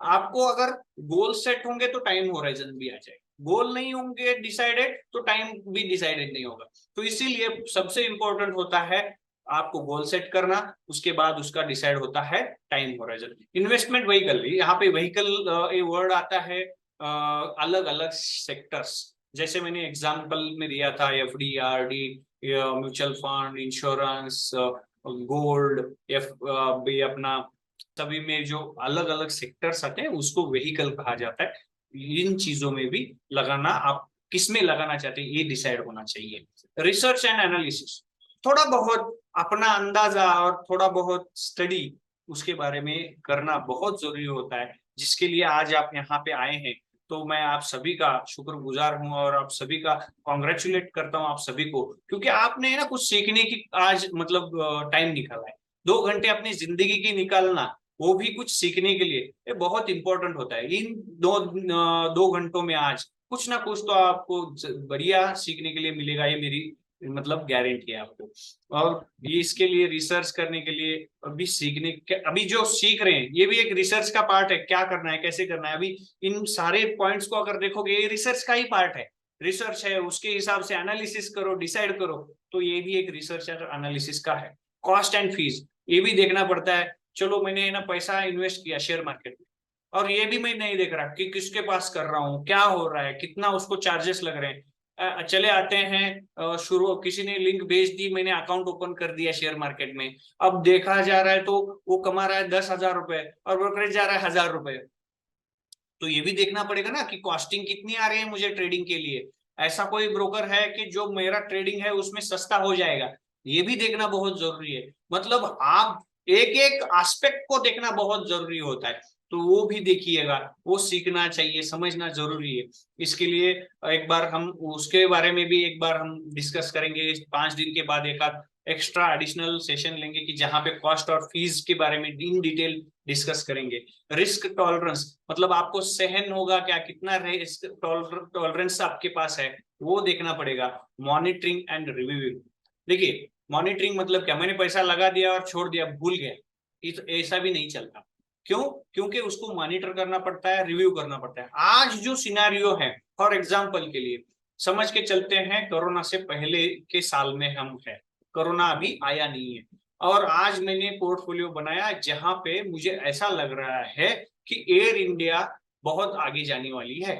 आपको अगर गोल सेट होंगे तो टाइम होराइजन भी आ जाएगा, गोल नहीं होंगे डिसाइडेड तो टाइम भी डिसाइडेड नहीं होगा। तो इसीलिए सबसे इंपॉर्टेंट होता है आपको गोल सेट करना, उसके बाद उसका डिसाइड होता है टाइम होराइजन। इन्वेस्टमेंट व्हीकल, यहाँ पे व्हीकल ये वर्ड आता है अलग अलग सेक्टर्स, जैसे मैंने एग्जांपल में दिया था FD, RD, mutual fund, insurance, gold, F भी अपना, सभी में जो अलग अलग सेक्टर्स आते हैं उसको व्हीकल कहा जाता है। इन चीजों में भी लगाना, आप किसमें लगाना चाहते हैं ये डिसाइड होना चाहिए। रिसर्च एंड एनालिसिस, थोड़ा बहुत अपना अंदाजा और थोड़ा बहुत स्टडी उसके बारे में करना बहुत जरूरी होता है, जिसके लिए आज आप यहाँ पे आए हैं। तो मैं आप सभी का शुक्रगुजार हूँ और आप सभी का कॉन्ग्रेचुलेट करता हूँ आप सभी को, क्योंकि आपने ना कुछ सीखने की आज मतलब टाइम निकाला है। 2 घंटे अपनी जिंदगी की निकालना, वो भी कुछ सीखने के लिए, ये बहुत इंपॉर्टेंट होता है। इन 2 घंटों में आज कुछ ना कुछ तो आपको बढ़िया सीखने के लिए मिलेगा, ये मेरी मतलब गारंटी है आपको। और ये इसके लिए रिसर्च करने के लिए, अभी सीखने के, अभी जो सीख रहे हैं ये भी एक रिसर्च का पार्ट है, क्या करना है कैसे करना है। अभी इन सारे पॉइंट्स को अगर देखोगे ये रिसर्च का ही पार्ट है। रिसर्च है, उसके हिसाब से एनालिसिस करो, डिसाइड करो। तो ये भी एक रिसर्च और एनालिसिस का है। कॉस्ट एंड फीस ये भी देखना पड़ता है। चलो मैंने ना पैसा इन्वेस्ट किया शेयर मार्केट में, और ये भी मैं नहीं देख रहा कि किसके पास कर रहा हूँ, क्या हो रहा है, कितना उसको चार्जेस लग रहे हैं। चले आते हैं, शुरू किसी ने लिंक भेज दी, मैंने अकाउंट ओपन कर दिया शेयर मार्केट में। अब देखा जा रहा है तो वो कमा रहा है 10,000 रुपए और ब्रोकरेज जा रहा है 1,000 रुपए। तो ये भी देखना पड़ेगा ना कि कॉस्टिंग कितनी आ रही है मुझे ट्रेडिंग के लिए। ऐसा कोई ब्रोकर है कि जो मेरा ट्रेडिंग है उसमें सस्ता हो जाएगा, ये भी देखना बहुत जरूरी है। मतलब आप एक एक एस्पेक्ट को देखना बहुत जरूरी होता है। तो वो भी देखिएगा, वो सीखना चाहिए, समझना जरूरी है। इसके लिए एक बार हम उसके बारे में भी एक बार हम डिस्कस करेंगे 5 दिन के बाद, एक आध एक्स्ट्रा एडिशनल सेशन लेंगे कि जहां पे कॉस्ट और फीस के बारे में इन डिटेल डिस्कस करेंगे। रिस्क टॉलरेंस मतलब आपको सहन होगा क्या, कितना रिस्क टॉलरेंस आपके पास है, वो देखना पड़ेगा। मॉनिटरिंग एंड रिव्यूइंग, देखिए मॉनिटरिंग मतलब क्या, मैंने पैसा लगा दिया और छोड़ दिया, भूल गया, ऐसा भी नहीं चलता। क्यों? क्योंकि उसको मॉनिटर करना पड़ता है, रिव्यू करना पड़ता है। आज जो सिनेरियो है, फॉर एग्जांपल के लिए समझ के चलते हैं, कोरोना से पहले के साल में हम है, कोरोना अभी आया नहीं है, और आज मैंने पोर्टफोलियो बनाया जहां पे मुझे ऐसा लग रहा है कि एयर इंडिया बहुत आगे जाने वाली है।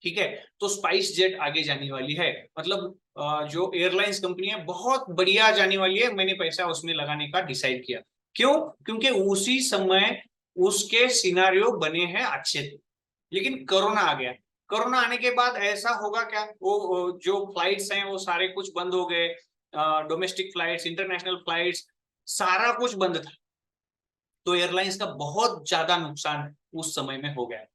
ठीक है, तो स्पाइस जेट आगे जाने वाली है, मतलब जो एयरलाइंस कंपनी है बहुत बढ़िया जाने वाली है, मैंने पैसा उसमें लगाने का डिसाइड किया। क्यों? क्योंकि उसी समय उसके सिनारियो बने हैं अच्छे थे। लेकिन कोरोना आ गया, कोरोना आने के बाद ऐसा होगा क्या, वो जो फ्लाइट्स हैं वो सारे कुछ बंद हो गए, डोमेस्टिक फ्लाइट्स, इंटरनेशनल फ्लाइट्स, सारा कुछ बंद था। तो एयरलाइंस का बहुत ज्यादा नुकसान उस समय में हो गया।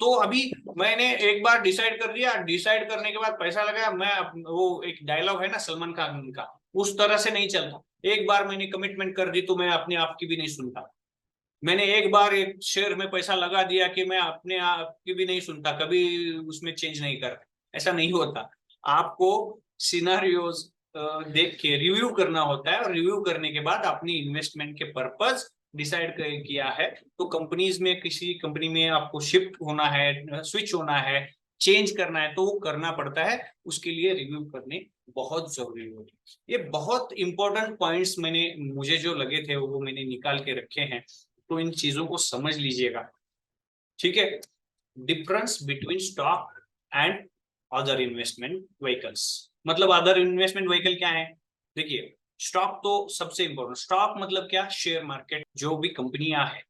तो अभी मैंने एक बार डिसाइड कर लिया, डिसाइड करने के बाद पैसा लगाया, मैं वो एक डायलॉग है ना सलमान खान का, उस तरह से नहीं चलता। एक बार मैंने कमिटमेंट कर दी तो मैं अपने आप की भी नहीं सुनता। मैंने एक बार एक शेयर में पैसा लगा दिया कि मैं अपने आप की भी नहीं सुनता, कभी उसमें चेंज नहीं करता। ऐसा नहीं होता। आपको सिनारियोज देख के रिव्यू करना होता है, और रिव्यू करने के बाद अपनी इन्वेस्टमेंट के पर्पज डिसाइड किया है तो कंपनीज में, किसी कंपनी में आपको शिफ्ट होना है, स्विच होना है, चेंज करना है, तो वो करना पड़ता है। उसके लिए रिव्यू करने बहुत जरूरी होती है। ये बहुत इंपॉर्टेंट पॉइंट्स मैंने, मुझे जो लगे थे वो मैंने निकाल के रखे हैं, तो इन चीजों को समझ लीजिएगा। ठीक है, difference between stock and other investment vehicles, मतलब अदर इन्वेस्टमेंट व्हीकल क्या है? देखिए स्टॉक तो सबसे इंपॉर्टेंट, स्टॉक मतलब क्या, शेयर मार्केट, जो भी कंपनियां हैं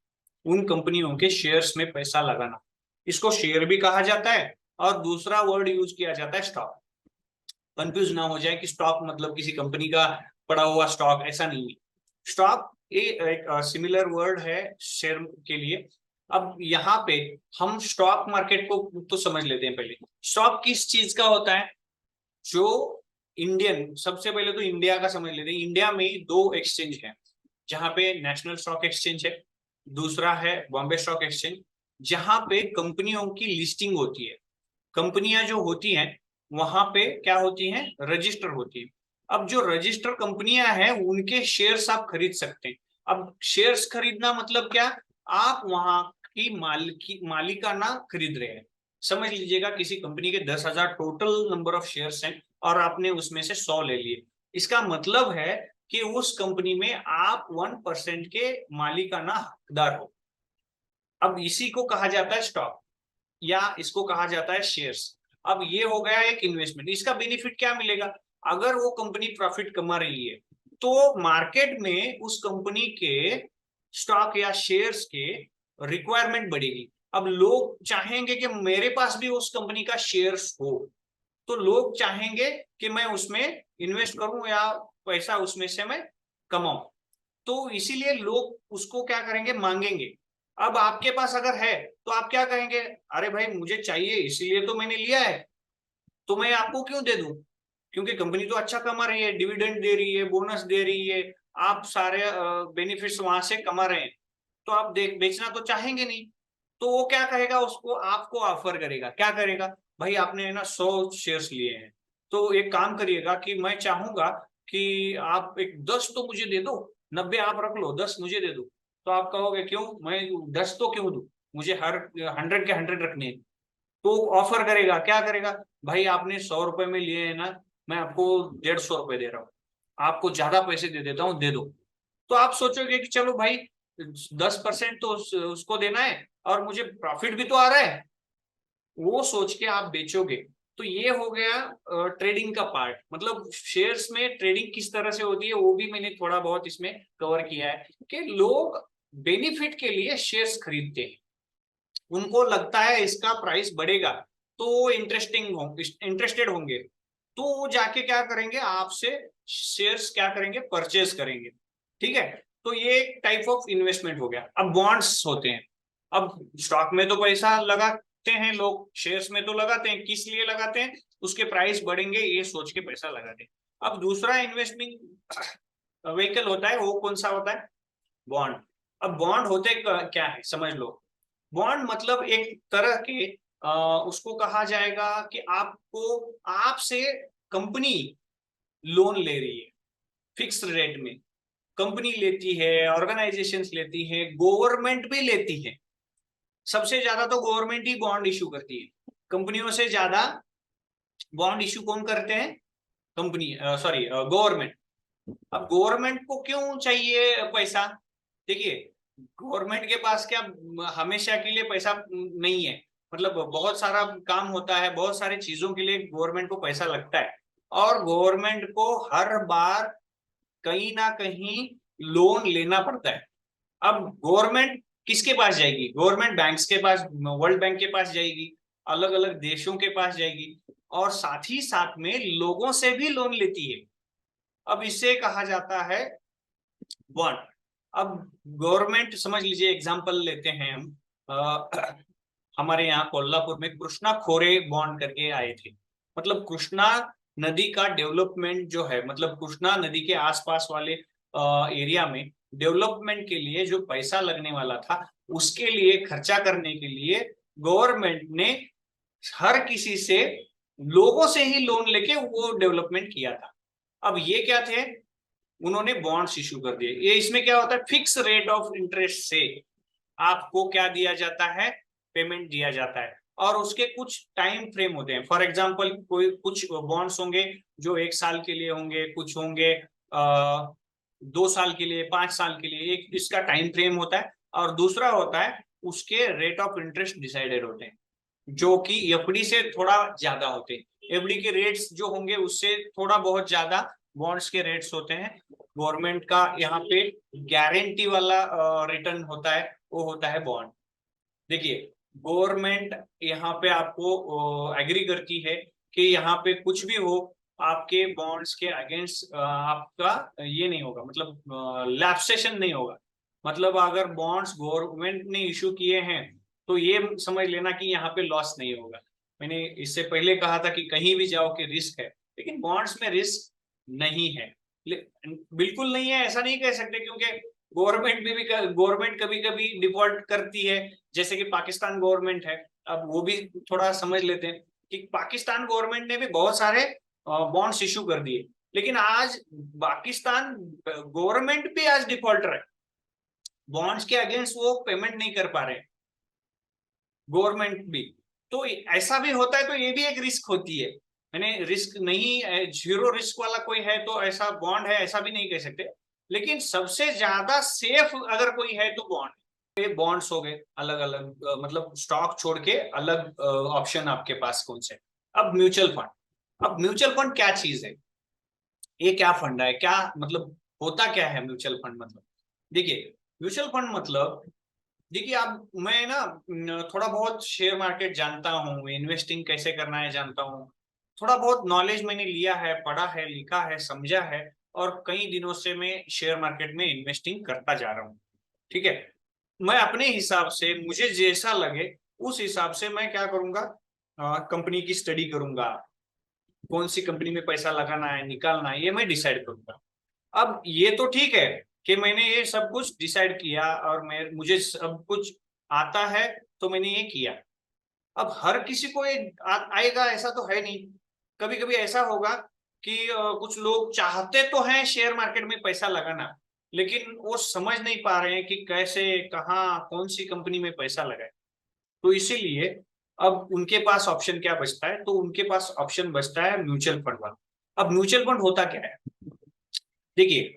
उन कंपनियों के शेयर्स में पैसा लगाना, इसको शेयर भी कहा जाता है, और दूसरा वर्ड यूज किया जाता है स्टॉक। कंफ्यूज ना हो जाए कि स्टॉक मतलब किसी कंपनी का पड़ा हुआ स्टॉक, ऐसा नहीं है। स्टॉक ये एक सिमिलर वर्ड है शेयर के लिए। अब यहाँ पे हम स्टॉक मार्केट को तो समझ लेते हैं पहले। स्टॉक किस चीज का होता है? जो इंडियन, सबसे पहले तो इंडिया का समझ लेते हैं। इंडिया में दो एक्सचेंज है, जहां पे नेशनल स्टॉक एक्सचेंज है, दूसरा है बॉम्बे स्टॉक एक्सचेंज, जहां पे कंपनियों की लिस्टिंग होती है। कंपनियां जो होती हैं वहां पे क्या होती हैं, रजिस्टर होती है। अब जो रजिस्टर कंपनियां हैं उनके शेयर्स आप खरीद सकते हैं। अब शेयर्स खरीदना मतलब क्या, आप वहां की मालिकाना खरीद रहे हैं। समझ लीजिएगा किसी कंपनी के 10,000 टोटल नंबर ऑफ शेयर्स हैं, और आपने उसमें से 100 ले लिए। इसका मतलब है कि उस कंपनी में आप 1% के मालिकाना हकदार हो। अब इसी को कहा जाता है स्टॉक, या इसको कहा जाता है शेयर्स। अब ये हो गया एक इन्वेस्टमेंट। इसका बेनिफिट क्या मिलेगा? अगर वो कंपनी प्रॉफिट कमा रही है तो मार्केट में उस कंपनी के स्टॉक या शेयर्स के रिक्वायरमेंट बढ़ेगी। अब लोग चाहेंगे कि मेरे पास भी उस कंपनी का शेयर्स हो, तो लोग चाहेंगे कि मैं उसमें इन्वेस्ट करूं या पैसा उसमें से मैं कमाऊं। तो इसीलिए लोग उसको क्या करेंगे, मांगेंगे। अब आपके पास अगर है तो आप क्या कहेंगे, अरे भाई मुझे चाहिए इसीलिए तो मैंने लिया है, तो मैं आपको क्यों दे दूं? क्योंकि कंपनी तो अच्छा कमा रही है, डिविडेंड दे रही है, बोनस दे रही है, आप सारे बेनिफिट्स वहां से कमा रहे हैं, तो आप बेचना तो चाहेंगे नहीं। तो वो क्या कहेगा, उसको आपको ऑफर करेगा, क्या करेगा, भाई आपने ना 100 शेयर्स लिए हैं, तो एक काम करिएगा कि मैं चाहूंगा कि आप एक 10 तो मुझे दे दो, 90 आप रख लो, 10 मुझे दे दो। तो आप कहोगे क्यों, मैं 10 तो क्यों दूं, मुझे हर 100 के 100 रखने हैं। तो ऑफर करेगा, क्या करेगा, भाई आपने 100 रुपए में लिए है ना, मैं आपको 150 रुपए दे रहा हूँ, आपको ज्यादा पैसे दे देता हूँ, दे दो। तो आप सोचोगे कि चलो भाई 10% तो उसको देना है और मुझे प्रॉफिट भी तो आ रहा है, वो सोच के आप बेचोगे। तो ये हो गया ट्रेडिंग का पार्ट, मतलब शेयर्स में ट्रेडिंग किस तरह से होती है वो भी मैंने थोड़ा बहुत इसमें कवर किया है कि लोग बेनिफिट के लिए शेयर्स खरीदते हैं, उनको लगता है इसका प्राइस बढ़ेगा तो वो इंटरेस्टेड होंगे, तो वो जाके क्या करेंगे, आपसे शेयर्स क्या करेंगे, परचेज करेंगे। ठीक है, तो ये एक टाइप ऑफ इन्वेस्टमेंट हो गया। अब बॉन्ड्स होते हैं, अब स्टॉक में तो पैसा लगाते हैं लोग, शेयर्स में तो लगाते हैं, किस लिए लगाते हैं, उसके प्राइस बढ़ेंगे ये सोच के पैसा लगाते हैं। अब दूसरा इन्वेस्टमेंट व्हीकल होता है, वो कौन सा होता है, बॉन्ड। अब बॉन्ड होते क्या है समझ लो, बॉन्ड मतलब एक तरह के उसको कहा जाएगा कि आपको, आपसे कंपनी लोन ले रही है फिक्स रेट में, कंपनी लेती है, ऑर्गेनाइजेशंस लेती है, गवर्नमेंट भी लेती है। सबसे ज्यादा तो गवर्नमेंट ही बॉन्ड इशू करती है, कंपनियों से ज्यादा बॉन्ड इशू कौन करते हैं, कंपनी, सॉरी गवर्नमेंट। अब गवर्नमेंट को क्यों चाहिए पैसा, देखिए गवर्नमेंट के पास क्या हमेशा के लिए पैसा नहीं है, मतलब बहुत सारा काम होता है, बहुत सारी चीजों के लिए गवर्नमेंट को पैसा लगता है, और गवर्नमेंट को हर बार कहीं ना कहीं लोन लेना पड़ता है। अब गवर्नमेंट किसके पास जाएगी, गवर्नमेंट बैंक्स के पास, वर्ल्ड बैंक के पास जाएगी, अलग अलग देशों के पास जाएगी, और साथ ही साथ में लोगों से भी लोन लेती है। अब इसे कहा जाता है बॉन्ड। अब गवर्नमेंट समझ लीजिए, एग्जांपल लेते हैं हम, हमारे यहाँ कोल्हापुर में कृष्णा खोरे बॉन्ड करके आए थे, मतलब कृष्णा नदी का डेवलपमेंट जो है, मतलब कृष्णा नदी के आसपास वाले एरिया में डेवलपमेंट के लिए जो पैसा लगने वाला था, उसके लिए खर्चा करने के लिए गवर्नमेंट ने हर किसी से, लोगों से ही लोन लेके वो डेवलपमेंट किया था। अब ये क्या थे, उन्होंने बॉन्ड्स इशू कर दिए। ये इसमें क्या होता है, फिक्स रेट ऑफ इंटरेस्ट से आपको क्या दिया जाता है, पेमेंट दिया जाता है, और उसके कुछ टाइम फ्रेम होते हैं। फॉर एग्जांपल कोई कुछ बॉन्ड्स होंगे जो 1 साल के लिए होंगे, कुछ होंगे 2 साल के लिए, 5 साल के लिए, एक इसका टाइम फ्रेम होता है। और दूसरा होता है उसके रेट ऑफ इंटरेस्ट डिसाइडेड होते हैं, जो कि एफडी से थोड़ा ज्यादा होते हैं। एफडी के रेट्स जो होंगे उससे थोड़ा बहुत ज्यादा बॉन्ड्स के रेट्स होते हैं। गवर्नमेंट का यहाँ पे गारंटी वाला रिटर्न होता है, वो होता है बॉन्ड। देखिए गवर्नमेंट यहाँ पे आपको एग्री करती है कि यहाँ पे कुछ भी हो, आपके बॉन्ड्स के अगेंस्ट आपका ये नहीं होगा, मतलब लैप्सेशन नहीं होगा। मतलब अगर बॉन्ड्स गवर्नमेंट ने इशू किए हैं तो ये समझ लेना कि यहाँ पे लॉस नहीं होगा। मैंने इससे पहले कहा था कि कहीं भी जाओ कि रिस्क है, लेकिन बॉन्ड्स में रिस्क नहीं है। बिल्कुल नहीं है ऐसा नहीं कह सकते, क्योंकि गवर्नमेंट कभी कभी डिफॉल्ट करती है, जैसे कि पाकिस्तान गवर्नमेंट है। अब वो भी थोड़ा समझ लेते हैं कि पाकिस्तान गवर्नमेंट ने भी बहुत सारे बॉन्ड्स इशू कर दिए, लेकिन आज पाकिस्तान गवर्नमेंट भी आज डिफॉल्टर है, बॉन्ड्स के अगेंस्ट वो पेमेंट नहीं कर पा रहे गवर्नमेंट भी। तो ऐसा भी होता है, तो ये भी एक रिस्क होती है। मैंने रिस्क नहीं, जीरो रिस्क वाला कोई है तो ऐसा बॉन्ड है ऐसा भी नहीं कह सकते, लेकिन सबसे ज्यादा सेफ अगर कोई है तो बॉन्ड। ये बॉन्ड्स हो गए अलग अलग, मतलब स्टॉक छोड़ के अलग ऑप्शन आपके पास कौन से। अब म्यूचुअल फंड, अब म्यूचुअल फंड क्या चीज है, ये क्या फंड है, क्या मतलब होता क्या है म्यूचुअल फंड, मतलब देखिए म्यूचुअल फंड मतलब, देखिए आप, मैं ना थोड़ा बहुत शेयर मार्केट जानता हूँ, इन्वेस्टिंग कैसे करना है जानता हूँ, थोड़ा बहुत नॉलेज मैंने लिया है, पढ़ा है, लिखा है, समझा है, और कई दिनों से मैं शेयर मार्केट में इन्वेस्टिंग करता जा रहा हूँ। ठीक है, मैं अपने हिसाब से मुझे जैसा लगे उस हिसाब से मैं क्या करूंगा, कंपनी की स्टडी करूंगा, कौन सी कंपनी में पैसा लगाना है निकालना है ये मैं डिसाइड करूंगा। अब ये तो ठीक है कि मैंने ये सब कुछ डिसाइड किया और मुझे सब कुछ आता है, तो मैंने ये किया। अब हर किसी को ये आएगा ऐसा तो है नहीं। कभी कभी ऐसा होगा कि कुछ लोग चाहते तो हैं शेयर मार्केट में पैसा लगाना, लेकिन वो समझ नहीं पा रहे हैं कि कैसे, कहाँ, कौन सी कंपनी में पैसा लगाए। तो इसीलिए अब उनके पास ऑप्शन क्या बचता है, तो उनके पास ऑप्शन बचता है म्यूचुअल फंड वाला। अब म्यूचुअल फंड होता क्या है, देखिए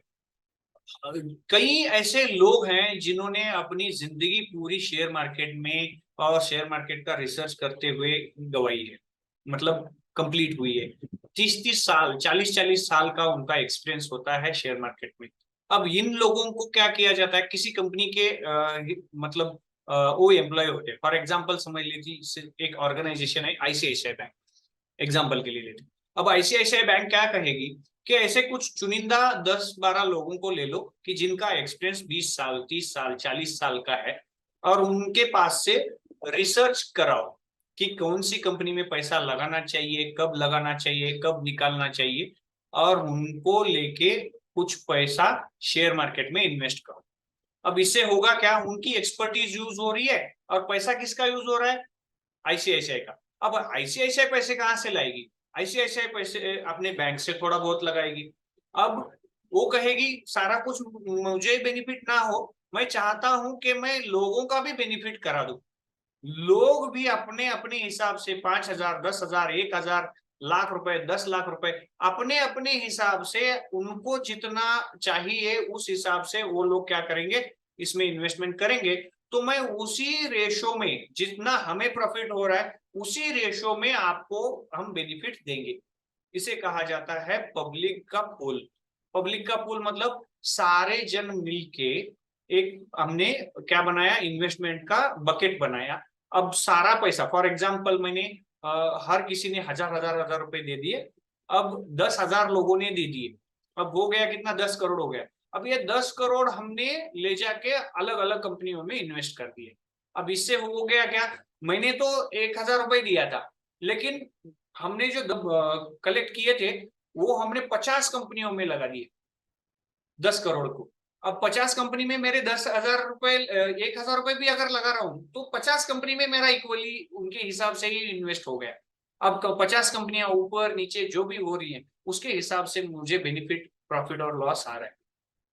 कई ऐसे लोग हैं जिन्होंने अपनी जिंदगी पूरी शेयर मार्केट में और शेयर मार्केट का रिसर्च करते हुए गवाई है, मतलब कंप्लीट हुई है। 30-30 साल, 40-40 साल का उनका एक्सपीरियंस होता है शेयर मार्केट में। अब इन लोगों को क्या किया जाता है, किसी कंपनी के मतलब वो एम्प्लॉय होते हैं। फॉर एग्जाम्पल समझ लीजिए एक ऑर्गेनाइजेशन है आईसीआईसीआई बैंक, एग्जाम्पल के लिए लेते हैं। अब आईसीआईसीआई बैंक क्या कहेगी कि ऐसे कुछ चुनिंदा 10-12 लोगों को ले लो कि जिनका एक्सपीरियंस 20 साल, 30 साल, 40 साल का है, और उनके पास से रिसर्च कराओ कि कौन सी कंपनी में पैसा लगाना चाहिए, कब लगाना चाहिए, कब निकालना चाहिए, और उनको लेके कुछ पैसा शेयर मार्केट में इन्वेस्ट करो। अब इससे होगा क्या, उनकी एक्सपर्टीज यूज हो रही है और पैसा किसका यूज हो रहा है, आईसीआईसीआई का। अब आईसीआईसीआई पैसे कहां से लाएगी, आईसीआईसीआई पैसे अपने बैंक से थोड़ा बहुत लगाएगी। अब वो कहेगी सारा कुछ मुझे बेनिफिट ना हो, मैं चाहता हूं कि मैं लोगों का भी बेनिफिट करा दूं। लोग भी अपने अपने हिसाब से 5,000, 10,000, 1,000, लाख रुपए, 10 लाख रुपए, अपने अपने हिसाब से उनको जितना चाहिए उस हिसाब से वो लोग क्या करेंगे, इसमें इन्वेस्टमेंट करेंगे। तो मैं उसी रेशो में जितना हमें प्रॉफिट हो रहा है उसी रेशो में आपको हम बेनिफिट देंगे। इसे कहा जाता है पब्लिक का पूल। पब्लिक का पूल मतलब सारे जन मिलके एक हमने क्या बनाया, इन्वेस्टमेंट का बकेट बनाया। अब सारा पैसा, फॉर एग्जाम्पल मैंने हर किसी ने हजार हजार हजार रुपए दे दिए, अब 10,000 लोगों ने दे दिए, अब हो गया कितना, 10 करोड़ हो गया। अब ये 10 करोड़ हमने ले जाके अलग अलग कंपनियों में इन्वेस्ट कर दिए। अब इससे हो गया क्या, मैंने तो 1,000 रुपए दिया था, लेकिन हमने जो कलेक्ट किए थे वो हमने 50 कंपनियों में लगा दिए 10 करोड़ को। अब 50 कंपनी में मेरे 10,000 रुपए, 1,000 रुपए भी अगर लगा रहा हूं तो 50 कंपनी में मेरा इक्वली उनके हिसाब से ही इन्वेस्ट हो गया। अब 50 कंपनियां ऊपर नीचे जो भी हो रही हैं उसके हिसाब से मुझे बेनिफिट, प्रॉफिट और लॉस आ रहा है।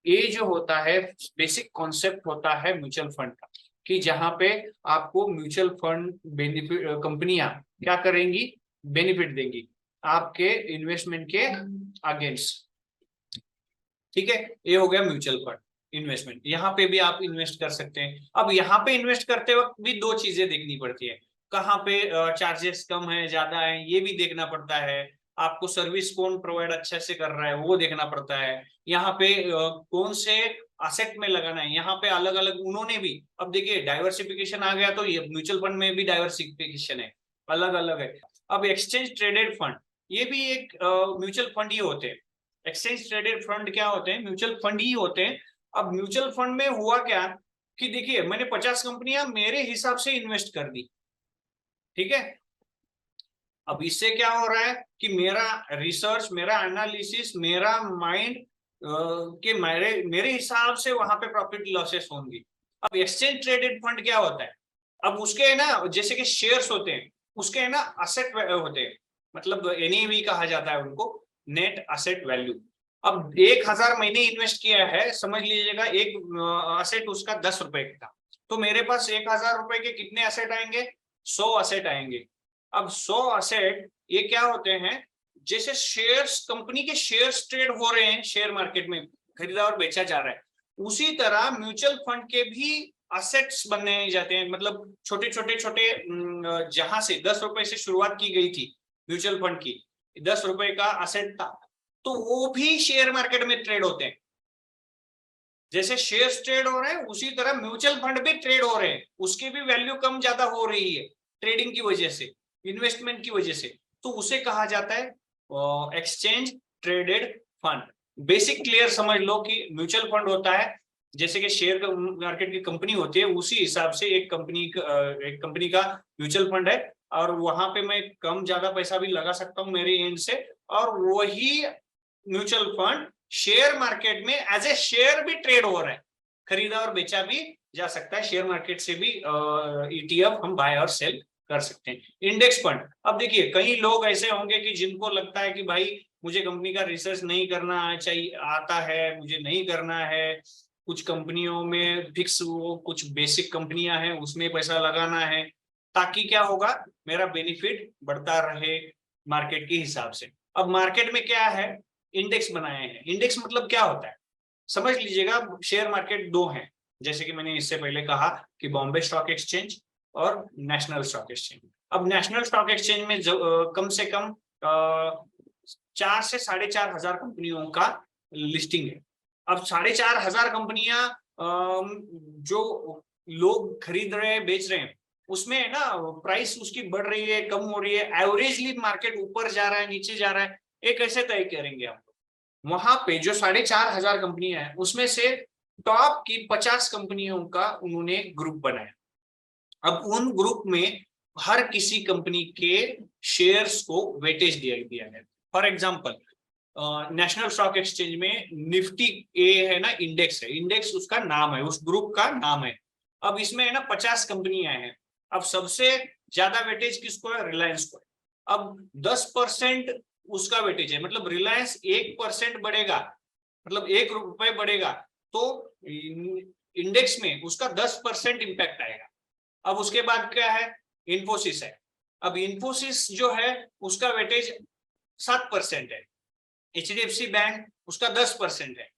ये जो होता है बेसिक कॉन्सेप्ट होता है म्यूचुअल फंड का, कि जहां पे आपको म्यूचुअल फंड बेनिफिट कंपनियां क्या करेंगी, बेनिफिट देंगी आपके इन्वेस्टमेंट के अगेंस्ट। ठीक है, ये हो गया म्यूचुअल फंड इन्वेस्टमेंट। यहाँ पे भी आप इन्वेस्ट कर सकते हैं। अब यहाँ पे इन्वेस्ट करते वक्त भी दो चीजें देखनी पड़ती है, कहाँ पे चार्जेस कम है ज्यादा है ये भी देखना पड़ता है, आपको सर्विस कौन प्रोवाइड अच्छे से कर रहा है वो देखना पड़ता है, यहाँ पे कौन से असेट में लगाना है, यहाँ पे अलग अलग उन्होंने भी। अब देखिए डाइवर्सिफिकेशन आ गया तो ये म्यूचुअल फंड में भी डाइवर्सिफिकेशन है, अलग अलग है। अब एक्सचेंज ट्रेडेड फंड, ये भी एक म्यूचुअल फंड ही होते हैं। एक्सचेंज ट्रेडेड फंड क्या होते हैं, म्यूचुअल फंड ही होते हैं। अब म्यूचुअल फंड में हुआ क्या कि देखिए मैंने 50 कंपनियां मेरे हिसाब से इन्वेस्ट कर दी, ठीक है। अब इससे क्या हो रहा है कि मेरा रिसर्च, मेरा एनालिसिस, मेरा माइंड के मेरे मेरे हिसाब से वहां पे प्रॉफिट लॉसेस होंगी। अब एक्सचेंज ट्रेडेड फंड क्या होता है, अब उसके है ना जैसे कि शेयर्स होते हैं, उसके है ना असेट होते हैं, मतलब एनएवी कहा जाता है उनको, नेट असेट वैल्यू। अब 1,000 मैंने इन्वेस्ट किया है, समझ लीजिएगा एक असेट उसका 10 रुपए का, तो मेरे पास 1,000 रुपए के कितने असेट आएंगे, 100 असेट आएंगे। अब 100 असेट ये क्या होते हैं, जैसे शेयर्स, कंपनी के शेयर्स ट्रेड हो रहे हैं शेयर मार्केट में, खरीदा और बेचा जा रहा है, उसी तरह म्यूचुअल फंड के भी असेट्स बनाए जाते हैं। मतलब छोटे छोटे छोटे जहां से 10 रुपए से शुरुआत की गई थी म्यूचुअल फंड की, 10 रुपए का असेट था, तो वो भी शेयर मार्केट में ट्रेड होते हैं। जैसे शेयर्स ट्रेड हो रहे हैं उसी तरह म्यूचुअल फंड भी ट्रेड हो रहे हैं, उसकी भी वैल्यू कम ज्यादा हो रही है ट्रेडिंग की वजह से, इन्वेस्टमेंट की वजह से, तो उसे कहा जाता है exchange traded fund. Basic clear समझ लो कि म्यूचुअल फंड होता है जैसे कि शेयर मार्केट की कंपनी होती है, उसी हिसाब से एक कंपनी का म्यूचुअल फंड है, और वहां पे मैं कम ज्यादा पैसा भी लगा सकता हूँ मेरे एंड से, और वही म्यूचुअल फंड शेयर मार्केट में एज ए शेयर भी ट्रेड हो रहा है, खरीदा और बेचा भी जा सकता है। शेयर मार्केट से भी ईटीएफ हम बाय और सेल कर सकते हैं। इंडेक्स फंड, अब देखिए कई लोग ऐसे होंगे कि जिनको लगता है कि भाई मुझे कंपनी का रिसर्च नहीं करना चाहिए, आता है मुझे नहीं करना है, कुछ कंपनियों में फिक्स वो कुछ बेसिक कंपनियां हैं उसमें पैसा लगाना है, ताकि क्या होगा, मेरा बेनिफिट बढ़ता रहे मार्केट के हिसाब से। अब मार्केट में क्या है, इंडेक्स बनाए हैं। इंडेक्स मतलब क्या होता है, समझ लीजिएगा, शेयर मार्केट दो हैं, जैसे कि मैंने इससे पहले कहा कि बॉम्बे स्टॉक एक्सचेंज और नेशनल स्टॉक एक्सचेंज। अब नेशनल स्टॉक एक्सचेंज में कम से कम 4 से 4,500 कंपनियों का लिस्टिंग है। अब 4,500 कंपनियां जो लोग खरीद रहे हैं, बेच रहे हैं, उसमें ना प्राइस उसकी बढ़ रही है, कम हो रही है, एवरेजली मार्केट ऊपर जा रहा है, नीचे जा रहा है, ये कैसे तय करेंगे आप? वहां पे जो 4,500 कंपनियां हैं, उसमें से टॉप की 50 कंपनियों का उन्होंने ग्रुप बनाया। अब उन ग्रुप में हर किसी कंपनी के शेयर्स को वेटेज दिया गया। For example, national stock exchange में निफ्टी ए है ना, इंडेक्स है, इंडेक्स उसका नाम है, उस ग्रुप का नाम है। अब इसमें है ना 50 कंपनियां हैं। अब सबसे ज्यादा वेटेज किसको है, रिलायंस को। अब 10% उसका वेटेज है, मतलब रिलायंस 1% बढ़ेगा, मतलब ₹1 बढ़ेगा, तो इंडेक्स में उसका 10% इंपैक्ट आएगा। अब उसके बाद क्या है, इन्फोसिस है। अब इन्फोसिस जो है उसका वेटेज 7% है। HDFC बैंक उसका 10% है।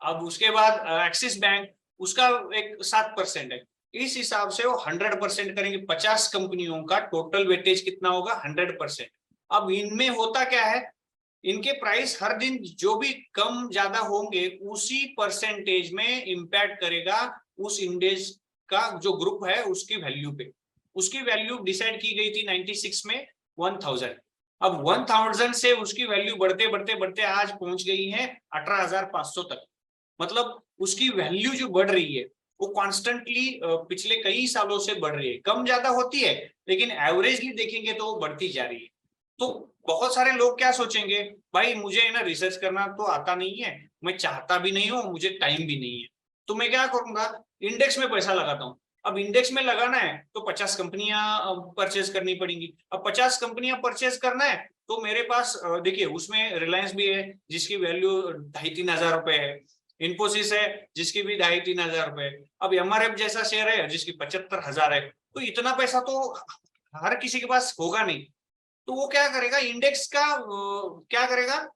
अब उसके बाद एक्सिस बैंक उसका एक 7% है। इस हिसाब से वो 100% करेंगे। 50 कंपनियों का टोटल वेटेज कितना होगा, 100%। अब इनमें होता क्या है, इनके प्राइस हर दिन जो भी कम ज्यादा होंगे, उसी परसेंटेज में इंपैक्ट करेगा उस इंडेक्स का जो ग्रुप है उसकी वैल्यू पे। उसकी वैल्यू डिसाइड की गई थी 96 में 1000। अब 1000 से उसकी वैल्यू बढ़ते बढ़ते बढ़ते आज पहुंच गई है 18,500 तक। मतलब उसकी वैल्यू जो बढ़ रही है वो कॉन्स्टेंटली पिछले कई सालों से बढ़ रही है। कम ज्यादा होती है, लेकिन एवरेजली देखेंगे तो वो बढ़ती जा रही है। तो बहुत सारे लोग क्या सोचेंगे, भाई मुझे ना रिसर्च करना तो आता नहीं है, मैं चाहता भी नहीं हूं, मुझे टाइम भी नहीं है, तो मैं क्या करूंगा, इंडेक्स में पैसा लगाता हूँ। अब इंडेक्स में लगाना है तो 50 कंपनियां परचेज करनी पड़ेंगी। अब 50 कंपनियां परचेज करना है तो मेरे पास देखिए, उसमें रिलायंस भी है जिसकी वैल्यू 2,500-3,000 है, इन्फोसिस है जिसकी भी 2,500-3,000 है, अब MRF जैसा शेयर है जिसकी 75,000 है। तो इतना पैसा तो हर किसी के पास होगा नहीं। तो वो क्या करेगा, इंडेक्स का क्या करेगा,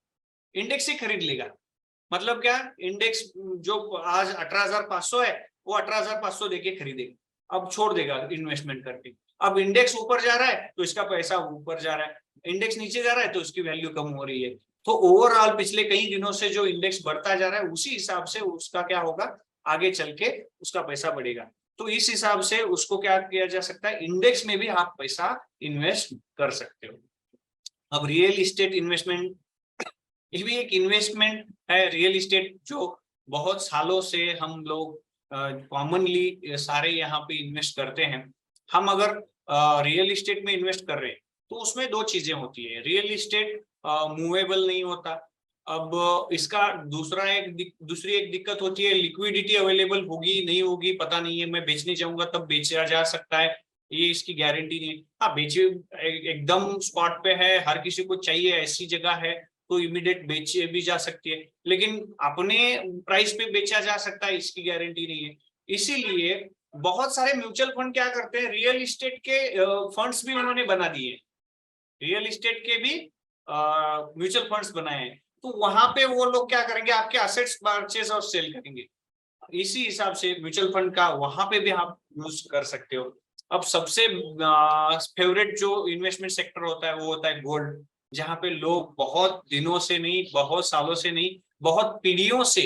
इंडेक्स ही खरीद लेगा। मतलब क्या, इंडेक्स जो आज 18,500 है, वो 18,500 देके खरीदेगा, अब छोड़ देगा इन्वेस्टमेंट करके। अब इंडेक्स ऊपर जा रहा है तो इसका पैसा ऊपर जा रहा है, इंडेक्स नीचे जा रहा है तो इसकी वैल्यू कम हो रही है। तो ओवरऑल पिछले कई दिनों से जो इंडेक्स बढ़ता जा रहा है, उसी हिसाब से उसका क्या होगा, आगे चल के उसका पैसा बढ़ेगा। तो इस हिसाब से उसको क्या किया जा सकता है, इंडेक्स में भी आप पैसा इन्वेस्ट कर सकते हो। अब रियल इस्टेट इन्वेस्टमेंट, ये भी एक इन्वेस्टमेंट है, रियल इस्टेट, जो बहुत सालों से हम लोग कॉमनली सारे यहाँ पे इन्वेस्ट करते हैं। हम अगर रियल इस्टेट में इन्वेस्ट कर रहे हैं तो उसमें दो चीजें होती है, रियल इस्टेट मूवेबल नहीं होता। अब इसका दूसरी एक दिक्कत होती है, लिक्विडिटी अवेलेबल होगी नहीं होगी पता नहीं है, मैं बेचने जाऊंगा तब बेचा जा सकता है, ये इसकी गारंटी नहीं है। हाँ, बेचे एकदम स्पॉट पे है, हर किसी को चाहिए ऐसी जगह है तो इमीडिएट बेचे भी जा सकती है, लेकिन अपने प्राइस पे बेचा जा सकता है इसकी गारंटी नहीं है। इसीलिए बहुत सारे म्यूचुअल फंड क्या करते हैं, रियल इस्टेट के फंड्स भी उन्होंने बना दिए, रियल इस्टेट के भी म्यूचुअल फंड्स बनाए हैं। तो वहां पे वो लोग क्या करेंगे, आपके असेट्स परचेज और सेल करेंगे। इसी हिसाब से म्यूचुअल फंड का वहां पे भी आप यूज कर सकते हो। अब सबसे फेवरेट जो इन्वेस्टमेंट सेक्टर होता है वो होता है गोल्ड, जहां पे लोग बहुत दिनों से नहीं, बहुत सालों से नहीं, बहुत पीढ़ियों से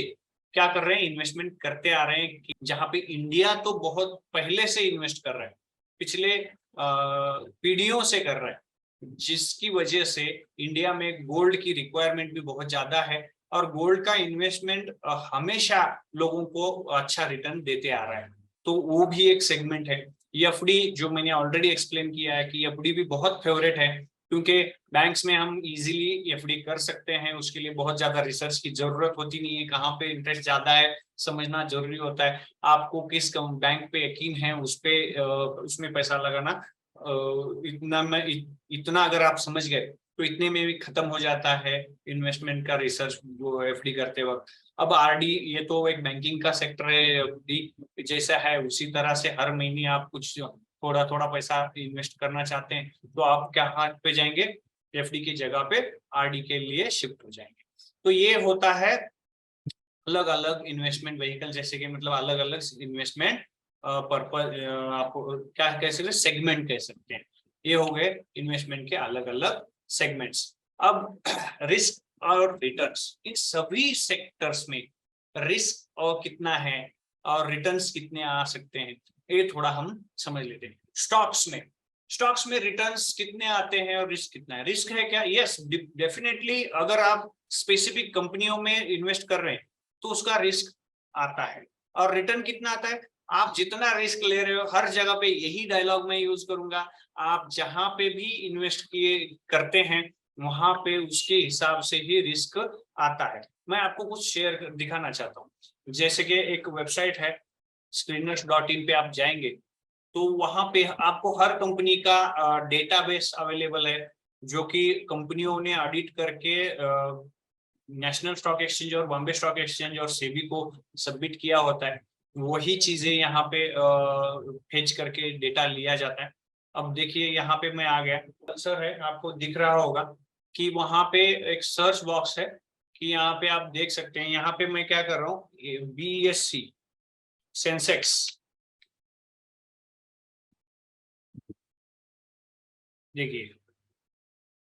क्या कर रहे हैं, इन्वेस्टमेंट करते आ रहे हैं। जहां पे इंडिया तो बहुत पहले से इन्वेस्ट कर रहा है, पिछले पीढ़ियों से कर रहा है, जिसकी वजह से इंडिया में गोल्ड की रिक्वायरमेंट भी बहुत ज्यादा है और गोल्ड का इन्वेस्टमेंट हमेशा लोगों को अच्छा रिटर्न देते आ रहा है। तो वो भी एक सेगमेंट है। एफडी जो मैंने ऑलरेडी एक्सप्लेन किया है कि एफडी भी बहुत फेवरेट है, क्योंकि बैंक्स में हम इजीली एफडी कर सकते हैं, उसके लिए बहुत ज्यादा रिसर्च की जरूरत होती नहीं है, कहाँ पे इंटरेस्ट ज्यादा है समझना जरूरी होता है, आपको किस बैंक पे यकीन है उस पे उसमें पैसा लगाना इतना अगर आप समझ गए तो इतने में भी खत्म हो जाता है इन्वेस्टमेंट का रिसर्च वो एफडी करते वक्त। अब आरडी ये तो एक बैंकिंग का सेक्टर है, एफडी जैसा है उसी तरह से हर महीने आप कुछ थोड़ा थोड़ा पैसा इन्वेस्ट करना चाहते हैं तो आप क्या हाथ पे जाएंगे, एफडी की जगह पे आरडी के लिए शिफ्ट हो जाएंगे। तो ये होता है अलग अलग इन्वेस्टमेंट व्हीकल, जैसे कि मतलब अलग अलग इन्वेस्टमेंट पर्पज, आप क्या कह सकते हैं, सेगमेंट कह सकते हैं। ये हो गए इन्वेस्टमेंट के अलग अलग सेगमेंट्स। अब रिस्क और रिटर्न्स, इन सभी सेक्टर्स में रिस्क और कितना है और रिटर्न्स कितने आ सकते हैं, ये थोड़ा हम समझ लेते हैं। स्टॉक्स में रिटर्न्स कितने आते हैं और रिस्क कितना है। रिस्क है क्या? यस, डेफिनेटली अगर आप स्पेसिफिक कंपनियों में इन्वेस्ट कर रहे हैं तो उसका रिस्क आता है। और रिटर्न कितना आता है? आप जितना रिस्क ले रहे हो, हर जगह पे यही डायलॉग मैं यूज करूंगा, आप जहां पे भी इन्वेस्ट किए करते हैं वहां पे उसके हिसाब से ही रिस्क आता है। मैं आपको कुछ शेयर दिखाना चाहता हूँ। जैसे कि एक वेबसाइट है screeners.in पे आप जाएंगे तो वहां पे आपको हर कंपनी का डेटाबेस अवेलेबल है, जो कि कंपनियों ने ऑडिट करके नेशनल स्टॉक एक्सचेंज और बॉम्बे स्टॉक एक्सचेंज और सेबी को सबमिट किया होता है। वही चीजें यहाँ पे फेच करके डेटा लिया जाता है। अब देखिए यहाँ पे मैं आ गया, सर है आपको दिख रहा होगा कि वहां पे एक सर्च बॉक्स है कि यहाँ पे आप देख सकते हैं। यहाँ पे मैं क्या कर रहा हूँ, BSE सेंसेक्स, देखिए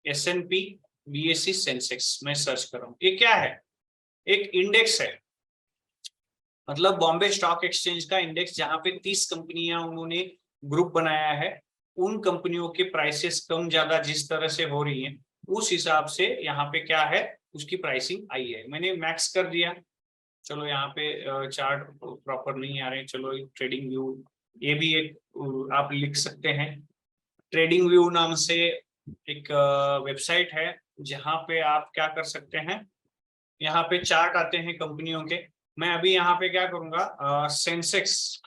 S&P BSE सेंसेक्स मैं सर्च कर रहा हूँ। ये क्या है? एक इंडेक्स है, मतलब बॉम्बे स्टॉक एक्सचेंज का इंडेक्स, जहां पे 30 कंपनियां उन्होंने ग्रुप बनाया है। उन कंपनियों के प्राइसेस कम ज्यादा जिस तरह से हो रही हैं उस हिसाब से यहाँ पे क्या है, उसकी प्राइसिंग आई है। मैंने मैक्स कर दिया। चलो यहाँ पे चार्ट प्रॉपर नहीं आ रहे, चलो ट्रेडिंग व्यू, ये भी एक आप लिख सकते हैं। ट्रेडिंग व्यू नाम से एक वेबसाइट है जहाँ पे आप क्या कर सकते हैं, यहाँ पे चार्ट आते हैं कंपनियों के। मैं अभी यहाँ पे क्या करूंगा, सेंसेक्स।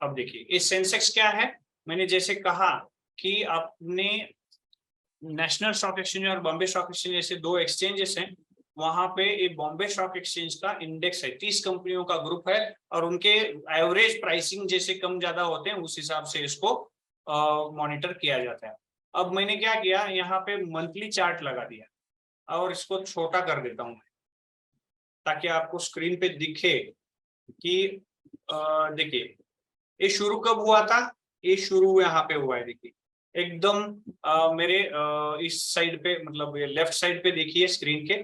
अब देखिए ये सेंसेक्स क्या है, मैंने जैसे कहा कि आपने नेशनल स्टॉक एक्सचेंज और बॉम्बे स्टॉक एक्सचेंज जैसे दो एक्सचेंजेस हैं, वहां पे ये बॉम्बे स्टॉक एक्सचेंज का इंडेक्स है, 30 कंपनियों का ग्रुप है और उनके एवरेज प्राइसिंग जैसे कम ज्यादा होते हैं उस हिसाब से इसको मॉनिटर किया जाता है। अब मैंने क्या किया, यहाँ पे मंथली चार्ट लगा दिया और इसको छोटा कर देता हूँ ताकि आपको स्क्रीन पे दिखे कि देखिए ये शुरू कब हुआ था। ये शुरू यहाँ पे हुआ है, देखिए एकदम मेरे इस साइड पे, मतलब ये लेफ्ट साइड पे देखिए स्क्रीन के,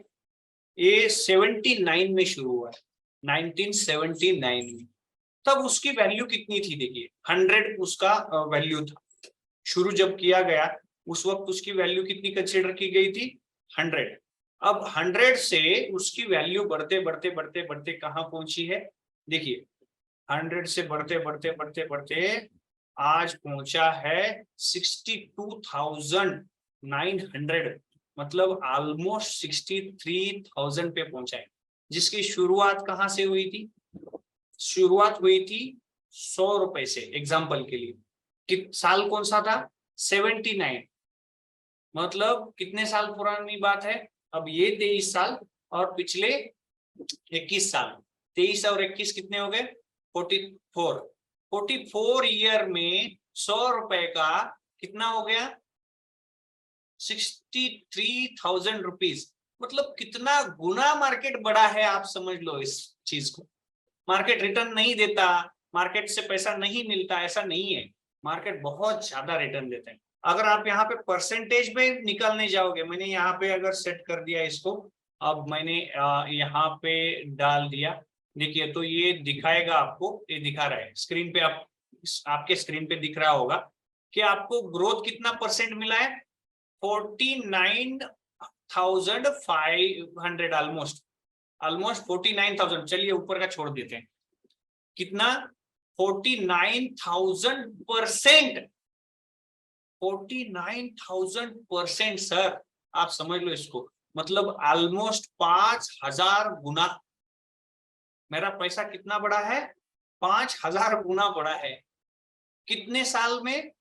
ये 79 में शुरू हुआ है, 1979 में। तब उसकी वैल्यू कितनी थी, देखिए 100 उसका वैल्यू था। शुरू जब किया गया उस वक्त उसकी वैल्यू कितनी कंसिडर की गई थी, 100। अब 100 से उसकी वैल्यू बढ़ते बढ़ते बढ़ते बढ़ते कहाँ पहुंची है, देखिए 100 से बढ़ते बढ़ते बढ़ते बढ़ते आज पहुंचा है 62,900, मतलब ऑलमोस्ट 63,000 पे पहुंचा है। जिसकी शुरुआत कहाँ से हुई थी, शुरुआत हुई थी 100 रुपए से, एग्जाम्पल के लिए। साल कौन सा था, 79, मतलब कितने साल पुरानी बात है। अब ये 23 साल और पिछले 21 साल, 23 और 21 कितने हो गए, 44 ईयर में 100 रुपए का कितना हो गया, 63,000 रुपीज। मतलब कितना गुना मार्केट बड़ा है, आप समझ लो इस चीज को। मार्केट रिटर्न नहीं देता, मार्केट से पैसा नहीं मिलता, ऐसा नहीं है, मार्केट बहुत ज्यादा रिटर्न देते हैं। अगर आप यहाँ पे परसेंटेज में निकालने जाओगे, मैंने यहाँ पे अगर सेट कर दिया इसको, अब मैंने यहाँ पे डाल दिया, देखिए तो ये दिखाएगा आपको, ये दिखा रहा है स्क्रीन पे, आप आपके स्क्रीन पे दिख रहा होगा कि आपको ग्रोथ कितना परसेंट मिला है, 49,500, ऑलमोस्ट 49,000। चलिए ऊपर का छोड़ देते हैं, कितना, 49,000%, 49,000% सर, आप समझ लो इसको, मतलब ऑलमोस्ट 5,000 गुना मेरा पैसा कितना बड़ा है, 5,000 गुना बड़ा है। कितने साल में,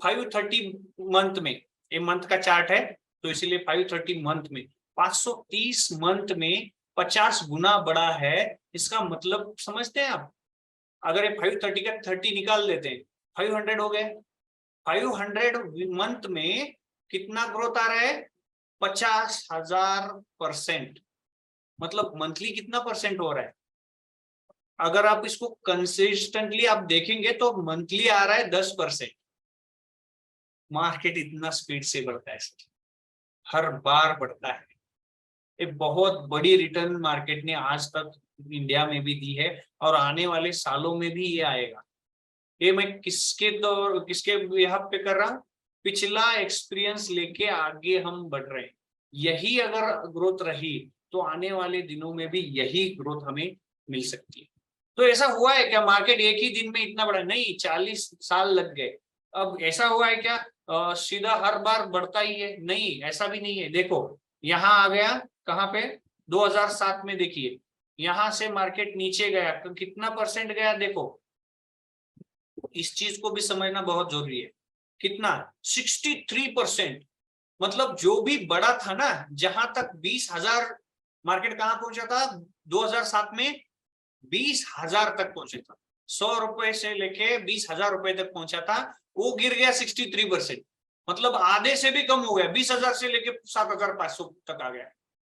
530 मंथ में, ये मंथ का चार्ट है तो इसीलिए 530 मंथ में, 530 मंथ में 50 गुना बड़ा है। इसका मतलब समझते हैं आप, अगर ये 530 का 30 निकाल देते हैं 500 हो गए। 500 मंथ में कितना ग्रोथ आ रहा है? 50,000%। मतलब मंथली कितना परसेंट हो रहा है? अगर आप इसको कंसिस्टेंटली आप देखेंगे तो मंथली आ रहा है 10%। मार्केट इतना स्पीड से बढ़ता है, हर बार बढ़ता है। एक बहुत बड़ी रिटर्न मार्केट ने आज तक इंडिया में भी दी है और आने वाले सालों में भी ये आएगा। ये मैं किसके यहाँ पे कर रहा हूँ? पिछला एक्सपीरियंस लेके आगे हम बढ़ रहे हैं। यही अगर ग्रोथ रही तो आने वाले दिनों में भी यही ग्रोथ हमें मिल सकती है। तो ऐसा हुआ है क्या मार्केट एक ही दिन में इतना बड़ा? नहीं, 40 साल लग गए। अब ऐसा हुआ है क्या सीधा हर बार बढ़ता ही है? नहीं, ऐसा भी नहीं है। देखो यहाँ आ गया, कहाँ पे? 2007 में देखिए, यहाँ से मार्केट नीचे गया तो कितना परसेंट गया? देखो, इस चीज को भी समझना बहुत जरूरी है। कितना? 63%। मतलब जो भी बड़ा था ना, जहां तक 20,000 मार्केट कहां पहुंचा था 2007 में? 20,000 तक पहुंचे था। 100 रुपए से लेके 20,000 रुपए तक पहुंचा था, वो गिर गया 63%। मतलब आधे से भी कम हो गया, 20,000 से लेके 7,500 तक आ गया।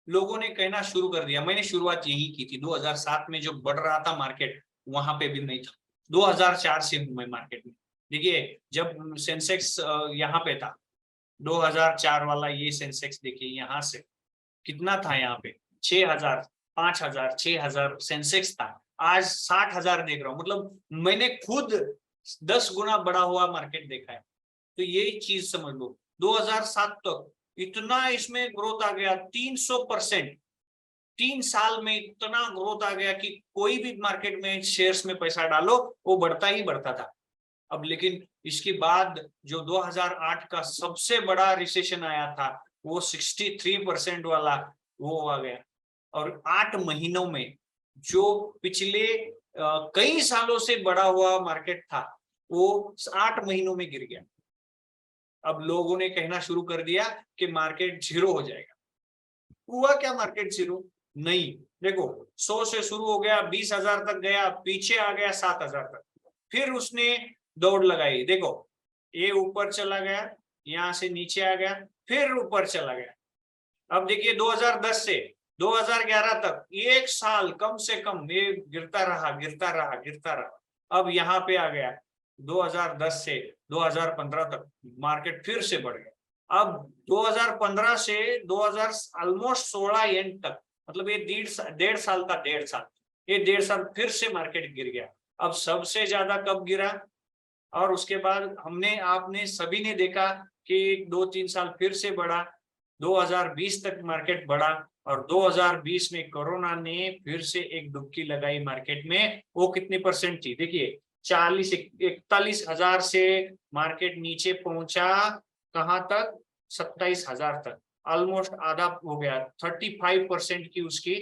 लोगों ने कहना शुरू कर दिया, मैंने शुरुआत यही की थी 2007 में, जो बढ़ रहा था मार्केट वहां पे भी नहीं था। 2004 से हूं मैं मार्केट में। देखिए जब सेंसेक्स यहाँ पे था 2004 वाला, ये सेंसेक्स देखिए यहाँ से कितना था, यहाँ पे 6,000, 5,000, 6,000 सेंसेक्स था। आज 60,000 देख रहा हूँ। मतलब मैंने खुद 10 गुना बढ़ा हुआ मार्केट देखा है। तो यही चीज समझ लो, 2007 तक इतना इसमें ग्रोथ आ गया, 300%। 3 साल में इतना ग्रोथ आ गया कि कोई भी मार्केट में शेयर्स में पैसा डालो वो बढ़ता ही बढ़ता था। अब लेकिन इसके बाद जो 2008 का सबसे बड़ा रिसेशन आया था, वो 63% वाला वो आ गया। और 8 महीनों में जो पिछले कई सालों से बढ़ा हुआ मार्केट था, वो 8 महीनों में गिर गया। अब लोगों ने कहना शुरू कर दिया कि मार्केट जीरो हो जाएगा। हुआ क्या मार्केट जीरो? नहीं। देखो 100 से शुरू हो गया, 20,000 तक गया, पीछे आ गया 7,000 तक, फिर उसने दौड़ लगाई। देखो ये ऊपर चला गया, यहाँ से नीचे आ गया, फिर ऊपर चला गया। अब देखिए 2010 से 2011 तक 1 साल कम से कम ये गिरता रहा, गिरता रहा, गिरता रहा। अब यहाँ पे आ गया 2010 से 2015 तक मार्केट फिर से बढ़ गया। अब 2015 से 2000 ऑलमोस्ट 16 एंड तक, मतलब ये 1.5 साल का 1.5 साल, ये 1.5 साल फिर से मार्केट गिर गया। अब सबसे ज्यादा कब गिरा? और उसके बाद हमने आपने सभी ने देखा कि 2-3 साल फिर से बढ़ा, 2020 तक मार्केट बढ़ा। और 2020 में कोरोना ने फिर से एक डुबकी लगाई मार्केट में। वो कितनी परसेंट थी? देखिए 41,000 से मार्केट नीचे पहुंचा, कहां तक? 27,000 तक। ऑलमोस्ट आधा हो गया, 35% की उसकी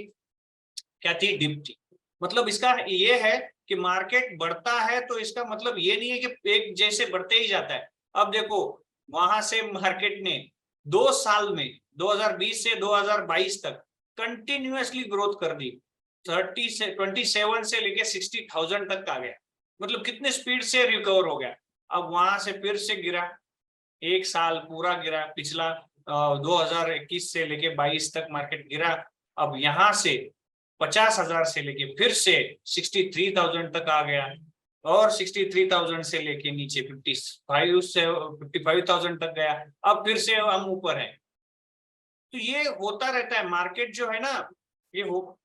क्या थी? डिप थी। मतलब इसका ये है कि मार्केट बढ़ता है तो इसका मतलब ये नहीं है कि एक जैसे बढ़ते ही जाता है। अब देखो वहां से मार्केट ने 2 साल में 2020 से 2022 तक कंटिन्यूअसली ग्रोथ कर दी। 27 से लेके 60,000 तक आ गया। मतलब कितने स्पीड से रिकवर हो गया। अब वहां से फिर से गिरा, 1 साल पूरा गिरा। पिछला 2021 से लेके 22 तक मार्केट गिरा। अब यहाँ से 50,000 से लेके फिर से 63,000 तक आ गया, और 63,000 से लेके नीचे 55,000 तक गया। अब फिर से हम ऊपर हैं। तो ये होता रहता है, मार्केट जो है ना, ये हो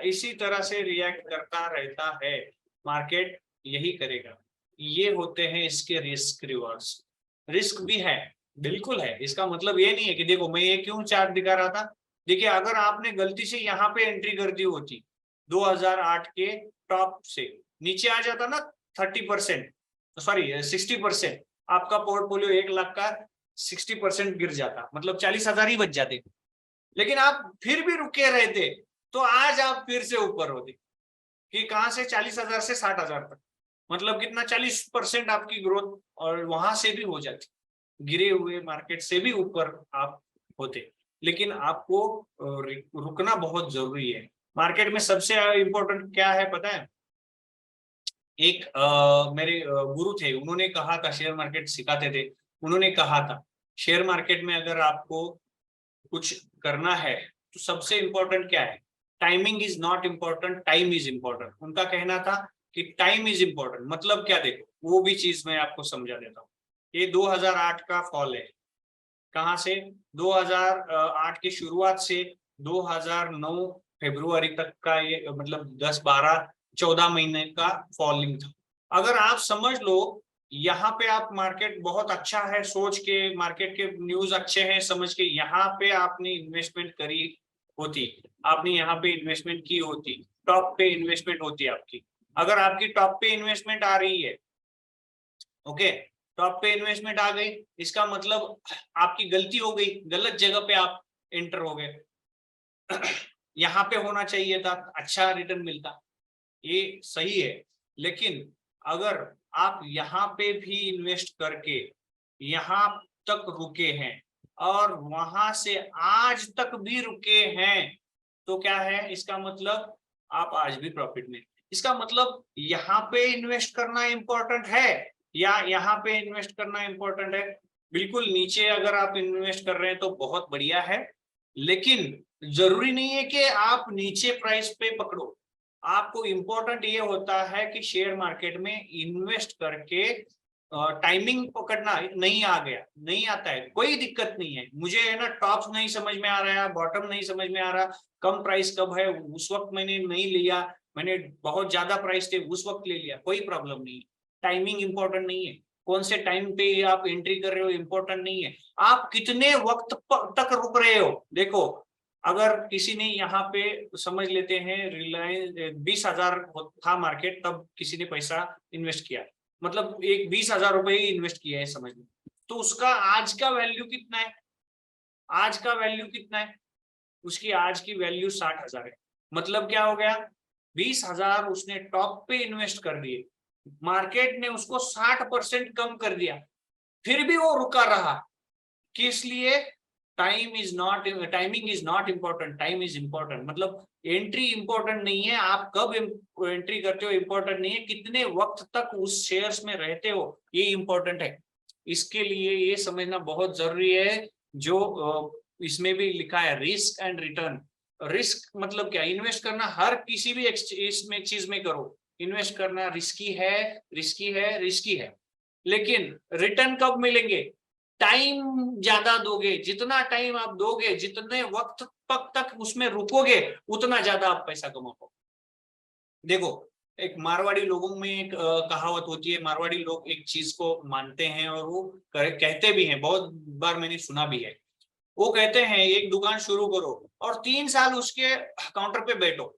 इसी तरह से रिएक्ट करता रहता है। मार्केट यही करेगा। ये होते हैं इसके रिस्क रिवॉर्ड्स। रिस्क भी है, बिल्कुल है। इसका मतलब ये नहीं है कि देखो मैं ये क्यों चार्ट दिखा रहा था। देखिए अगर आपने गलती से यहाँ पे एंट्री कर दी होती 2008 के टॉप से, नीचे आ जाता ना 30%, सॉरी 60%, आपका पोर्टफोलियो 1 लाख का 60% गिर जाता, मतलब 40,000 ही बच जाते। लेकिन आप फिर भी रुके रहते तो आज आप फिर से ऊपर होते, कि कहां से 40,000 से 60,000 तक। मतलब कितना? 40% आपकी ग्रोथ और वहां से भी हो जाती, गिरे हुए मार्केट से भी ऊपर आप होते। लेकिन आपको रुकना बहुत जरूरी है। मार्केट में सबसे इंपॉर्टेंट क्या है पता है? एक मेरे गुरु थे, उन्होंने कहा था, शेयर मार्केट सिखाते थे, उन्होंने कहा था शेयर मार्केट में अगर आपको कुछ करना है तो सबसे इंपॉर्टेंट क्या है, timing is not important, time is important. उनका कहना था कि टाइम इज इम्पोर्टेंट। मतलब क्या, देखो वो भी चीज मैं आपको समझा देता हूँ। ये 2008 का फॉल है, कहाँ से, 2008 की शुरुआत से 2009 फरवरी तक का ये मतलब 10 12 14 महीने का फॉलिंग था। अगर आप समझ लो यहाँ पे आप मार्केट बहुत अच्छा है सोच के, मार्केट के न्यूज अच्छे हैं समझ के यहाँ पे आपने इन्वेस्टमेंट करी होती, आपने यहाँ पे इन्वेस्टमेंट की होती, टॉप पे इन्वेस्टमेंट होती आपकी। अगर आपकी टॉप पे इन्वेस्टमेंट आ रही है, ओके, टॉप पे इन्वेस्टमेंट आ गई, इसका मतलब आपकी गलती हो गई, गलत जगह पे आप एंटर हो गए। यहाँ पे होना चाहिए था, अच्छा रिटर्न मिलता, ये सही है। लेकिन अगर आप यहाँ पे भी इन्वेस्ट करके यहाँ तक रुके हैं और वहां से आज तक भी रुके हैं, तो क्या है इसका मतलब, आप आज भी प्रॉफिट में। इसका मतलब यहाँ पे इन्वेस्ट करना इंपॉर्टेंट है या यहाँ पे इन्वेस्ट करना इंपॉर्टेंट है? बिल्कुल नीचे अगर आप इन्वेस्ट कर रहे हैं तो बहुत बढ़िया है, लेकिन जरूरी नहीं है कि आप नीचे प्राइस पे पकड़ो। आपको इंपॉर्टेंट ये होता है कि शेयर मार्केट में इन्वेस्ट करके टाइमिंग पकड़ना, नहीं आ गया, नहीं आता है, कोई दिक्कत नहीं है। मुझे है ना टॉप्स नहीं समझ में आ रहा है, बॉटम नहीं समझ में आ रहा, कम प्राइस कब है उस वक्त मैंने नहीं लिया, मैंने बहुत ज्यादा प्राइस थे उस वक्त ले लिया, कोई प्रॉब्लम नहीं है। टाइमिंग इंपॉर्टेंट नहीं है, कौन से टाइम पे आप एंट्री कर रहे हो इंपॉर्टेंट नहीं है, आप कितने वक्त तक रुक रहे हो। देखो अगर किसी ने यहाँ पे समझ लेते हैं रिलायंस 20,000 था मार्केट, तब किसी ने पैसा इन्वेस्ट किया, मतलब एक 20,000 रुपए ही इन्वेस्ट किया है समझ लो, तो उसका आज का वैल्यू कितना है, आज का वैल्यू कितना है, उसकी आज की वैल्यू 60,000 है। मतलब क्या हो गया, 20,000 उसने टॉप पे इन्वेस्ट कर दिए, मार्केट ने उसको 60% कम कर दिया, फिर भी वो रुका रहा, किस लिए, timing is not important, time is important. मतलब एंट्री इंपॉर्टेंट नहीं है, आप कब एंट्री करते हो इंपॉर्टेंट नहीं है, कितने वक्त तक उस शेयर्स में रहते हो ये इंपॉर्टेंट है। इसके लिए ये समझना बहुत जरूरी है, जो इसमें भी लिखा है रिस्क एंड रिटर्न। रिस्क मतलब क्या, इन्वेस्ट करना हर किसी भी इसमें चीज में करो, इन्वेस्ट करना रिस्की है, रिस्की है, रिस्की है, लेकिन रिटर्न कब मिलेंगे, टाइम ज्यादा दोगे, जितना टाइम आप दोगे, जितने वक्त तक उसमें रुकोगे, उतना ज्यादा आप पैसा कमा पाओगे। देखो एक मारवाड़ी लोगों में एक कहावत होती है, मारवाड़ी लोग एक चीज को मानते हैं और वो कहते भी हैं, बहुत बार मैंने सुना भी है। वो कहते हैं एक दुकान शुरू करो और 3 साल उसके काउंटर पे बैठो,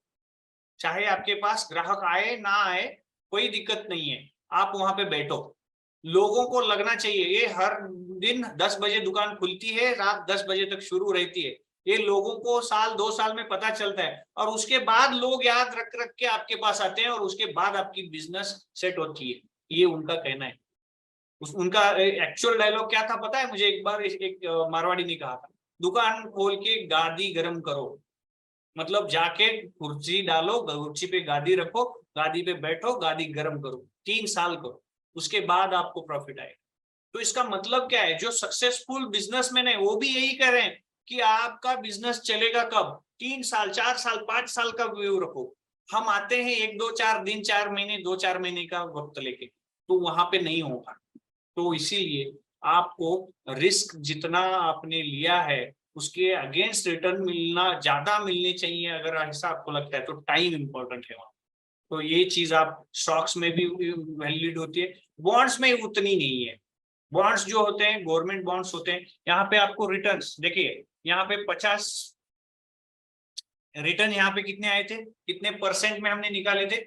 चाहे आपके पास ग्राहक आए ना आए कोई दिक्कत नहीं है, आप वहां पे बैठो, लोगों को लगना चाहिए ये हर दिन 10 बजे दुकान खुलती है, रात 10 बजे तक शुरू रहती है, ये लोगों को साल 2 साल में पता चलता है, और उसके बाद लोग याद रख रख के आपके पास आते हैं और उसके बाद आपकी बिजनेस सेट होती है। ये उनका कहना है। उनका एक्चुअल डायलॉग क्या था पता है मुझे, एक बार एक मारवाड़ी ने कहा था, दुकान खोल के गादी गर्म करो, मतलब जाके कुर्सी डालो, कुर्सी पे गादी रखो, गादी पे बैठो, गादी गर्म करो, 3 साल करो, उसके बाद आपको प्रॉफिट आएगा। तो इसका मतलब क्या है, जो सक्सेसफुल बिजनेसमैन है वो भी यही कह रहे हैं कि आपका बिजनेस चलेगा कब, 3 साल, 4 साल, 5 साल का व्यू रखो। हम आते हैं 1 2 4 दिन, 4 महीने, 2 4 महीने का वक्त लेके, तो वहां पे नहीं होगा। तो इसीलिए आपको रिस्क जितना आपने लिया है उसके अगेंस्ट रिटर्न मिलना, ज्यादा मिलनी चाहिए, अगर ऐसा आपको लगता है तो टाइम इंपॉर्टेंट है वहां। तो ये चीज आप स्टॉक्स में भी वैलिड होती है, बॉन्ड्स में उतनी नहीं है। बॉन्ड्स जो होते हैं गवर्नमेंट बॉन्ड्स होते हैं, यहाँ पे आपको रिटर्न्स देखिए, यहाँ पे 50 रिटर्न, यहाँ पे कितने आए थे, कितने परसेंट में हमने निकाले थे,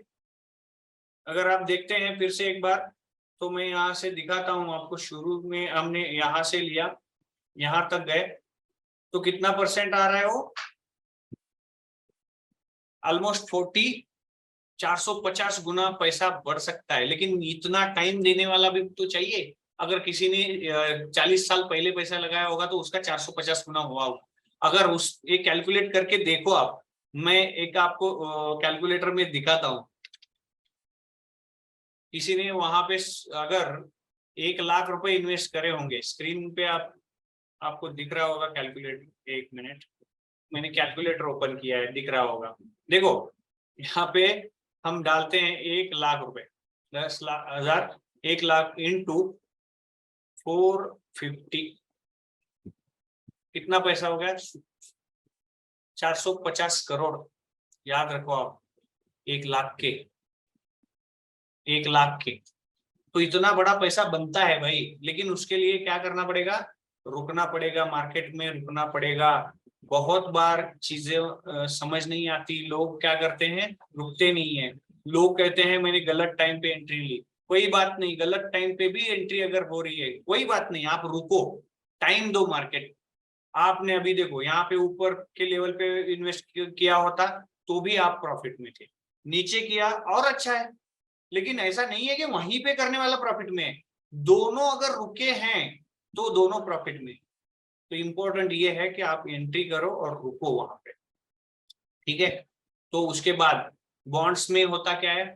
अगर आप देखते हैं फिर से एक बार, तो मैं यहाँ से दिखाता हूँ आपको। शुरू में हमने यहाँ से लिया, यहाँ तक गए, तो कितना परसेंट आ रहा है वो, ऑलमोस्ट 450 गुना पैसा बढ़ सकता है, लेकिन इतना टाइम देने वाला भी तो चाहिए। अगर किसी ने 40 साल पहले पैसा लगाया होगा तो उसका 450 गुना हुआ होगा। अगर उस एक कैलकुलेट करके देखो आप, मैं एक आपको कैलकुलेटर में दिखाता हूँ। किसी ने वहां पे अगर 1 लाख रुपए इन्वेस्ट करे होंगे, स्क्रीन पे आपको दिख रहा होगा कैलकुलेटर, 1 मिनट, मैंने कैलकुलेटर ओपन किया है, दिख रहा होगा। देखो यहाँ पे हम डालते हैं 1 लाख रुपए, 10 लाख 1 लाख इंटू 450, कितना पैसा हो गया? 450 करोड़। याद रखो आप, 1 लाख के, 1 लाख के, तो इतना बड़ा पैसा बनता है भाई। लेकिन उसके लिए क्या करना पड़ेगा? रुकना पड़ेगा, मार्केट में रुकना पड़ेगा। बहुत बार चीजें समझ नहीं आती, लोग क्या करते हैं, रुकते नहीं है। लोग कहते हैं मैंने गलत टाइम पे एंट्री ली। कोई बात नहीं, गलत टाइम पे भी एंट्री अगर हो रही है कोई बात नहीं, आप रुको, टाइम दो मार्केट। आपने अभी देखो यहाँ पे ऊपर के लेवल पे इन्वेस्ट किया होता तो भी आप प्रॉफिट में थे, नीचे किया और अच्छा है। लेकिन ऐसा नहीं है कि वहीं पे करने वाला प्रॉफिट में है, दोनों अगर रुके हैं तो दोनों प्रॉफिट में। तो इंपॉर्टेंट ये है कि आप एंट्री करो और रुको वहां पे, ठीक है। तो उसके बाद बॉन्ड्स में होता क्या है,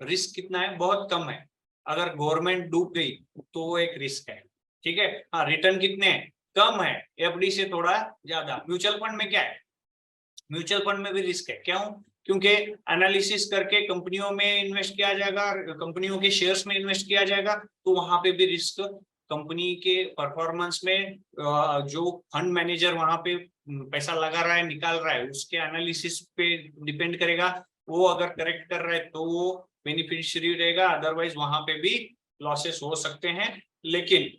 रिस्क कितना है? बहुत कम है। अगर गवर्नमेंट डूब गई तो वो एक रिस्क है, ठीक है। हाँ, रिटर्न कितने हैं? कम है, एफडी से थोड़ा ज्यादा। म्यूचुअल फंड में क्या है? म्यूचुअल फंड में भी रिस्क है। क्यों? क्योंकि एनालिसिस करके कंपनियों में इन्वेस्ट किया जाएगा, कंपनियों के शेयर्स में इन्वेस्ट किया जाएगा, तो वहां पे भी रिस्क। कंपनी के परफॉर्मेंस में जो फंड मैनेजर वहां पे पैसा लगा रहा है, निकाल रहा है, उसके एनालिसिस पे डिपेंड करेगा। वो अगर करेक्ट कर रहा है तो वो बेनिफिशियरी रहेगा, अदरवाइज वहां पे भी लॉसेस हो सकते हैं। लेकिन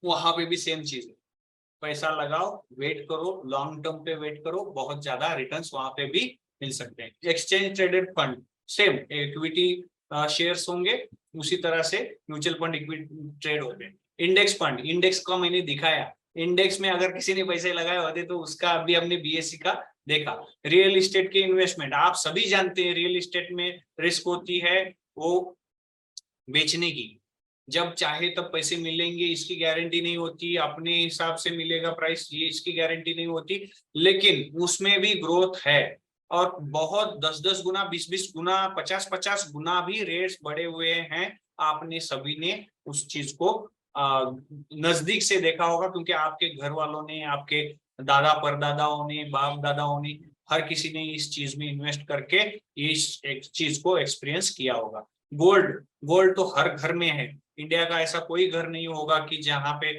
वहां पे भी सेम चीज है, पैसा लगाओ, वेट करो, लॉन्ग टर्म पे वेट करो, बहुत ज्यादा रिटर्न्स वहां पे भी मिल सकते हैं। Exchange traded fund same, equity shares होंगे, उसी तरह से म्यूचुअल फंड इक्विटी ट्रेड होते हैं। इंडेक्स फंड, इंडेक्स का मैंने दिखाया, इंडेक्स में अगर किसी ने पैसे लगाए होते तो उसका अभी हमने बीएससी का देखा। रियल एस्टेट के इन्वेस्टमेंट आप सभी जानते हैं, रियल एस्टेट में रिस्क होती है वो बेचने की, जब चाहे तब पैसे मिलेंगे इसकी गारंटी नहीं होती, अपने हिसाब से मिलेगा प्राइस ये इसकी गारंटी नहीं होती। लेकिन उसमें भी ग्रोथ है, और बहुत 10-10 गुना, 20-20 गुना, 50-50 गुना भी रेट्स बढ़े हुए हैं। आपने सभी ने उस चीज को नजदीक से देखा होगा, क्योंकि आपके घर वालों ने, आपके दादा परदादाओं ने, बाप दादाओं ने, हर किसी ने इस चीज में इन्वेस्ट करके इस एक चीज को एक्सपीरियंस किया होगा। गोल्ड, गोल्ड तो हर घर में है। इंडिया का ऐसा कोई घर नहीं होगा कि जहाँ पे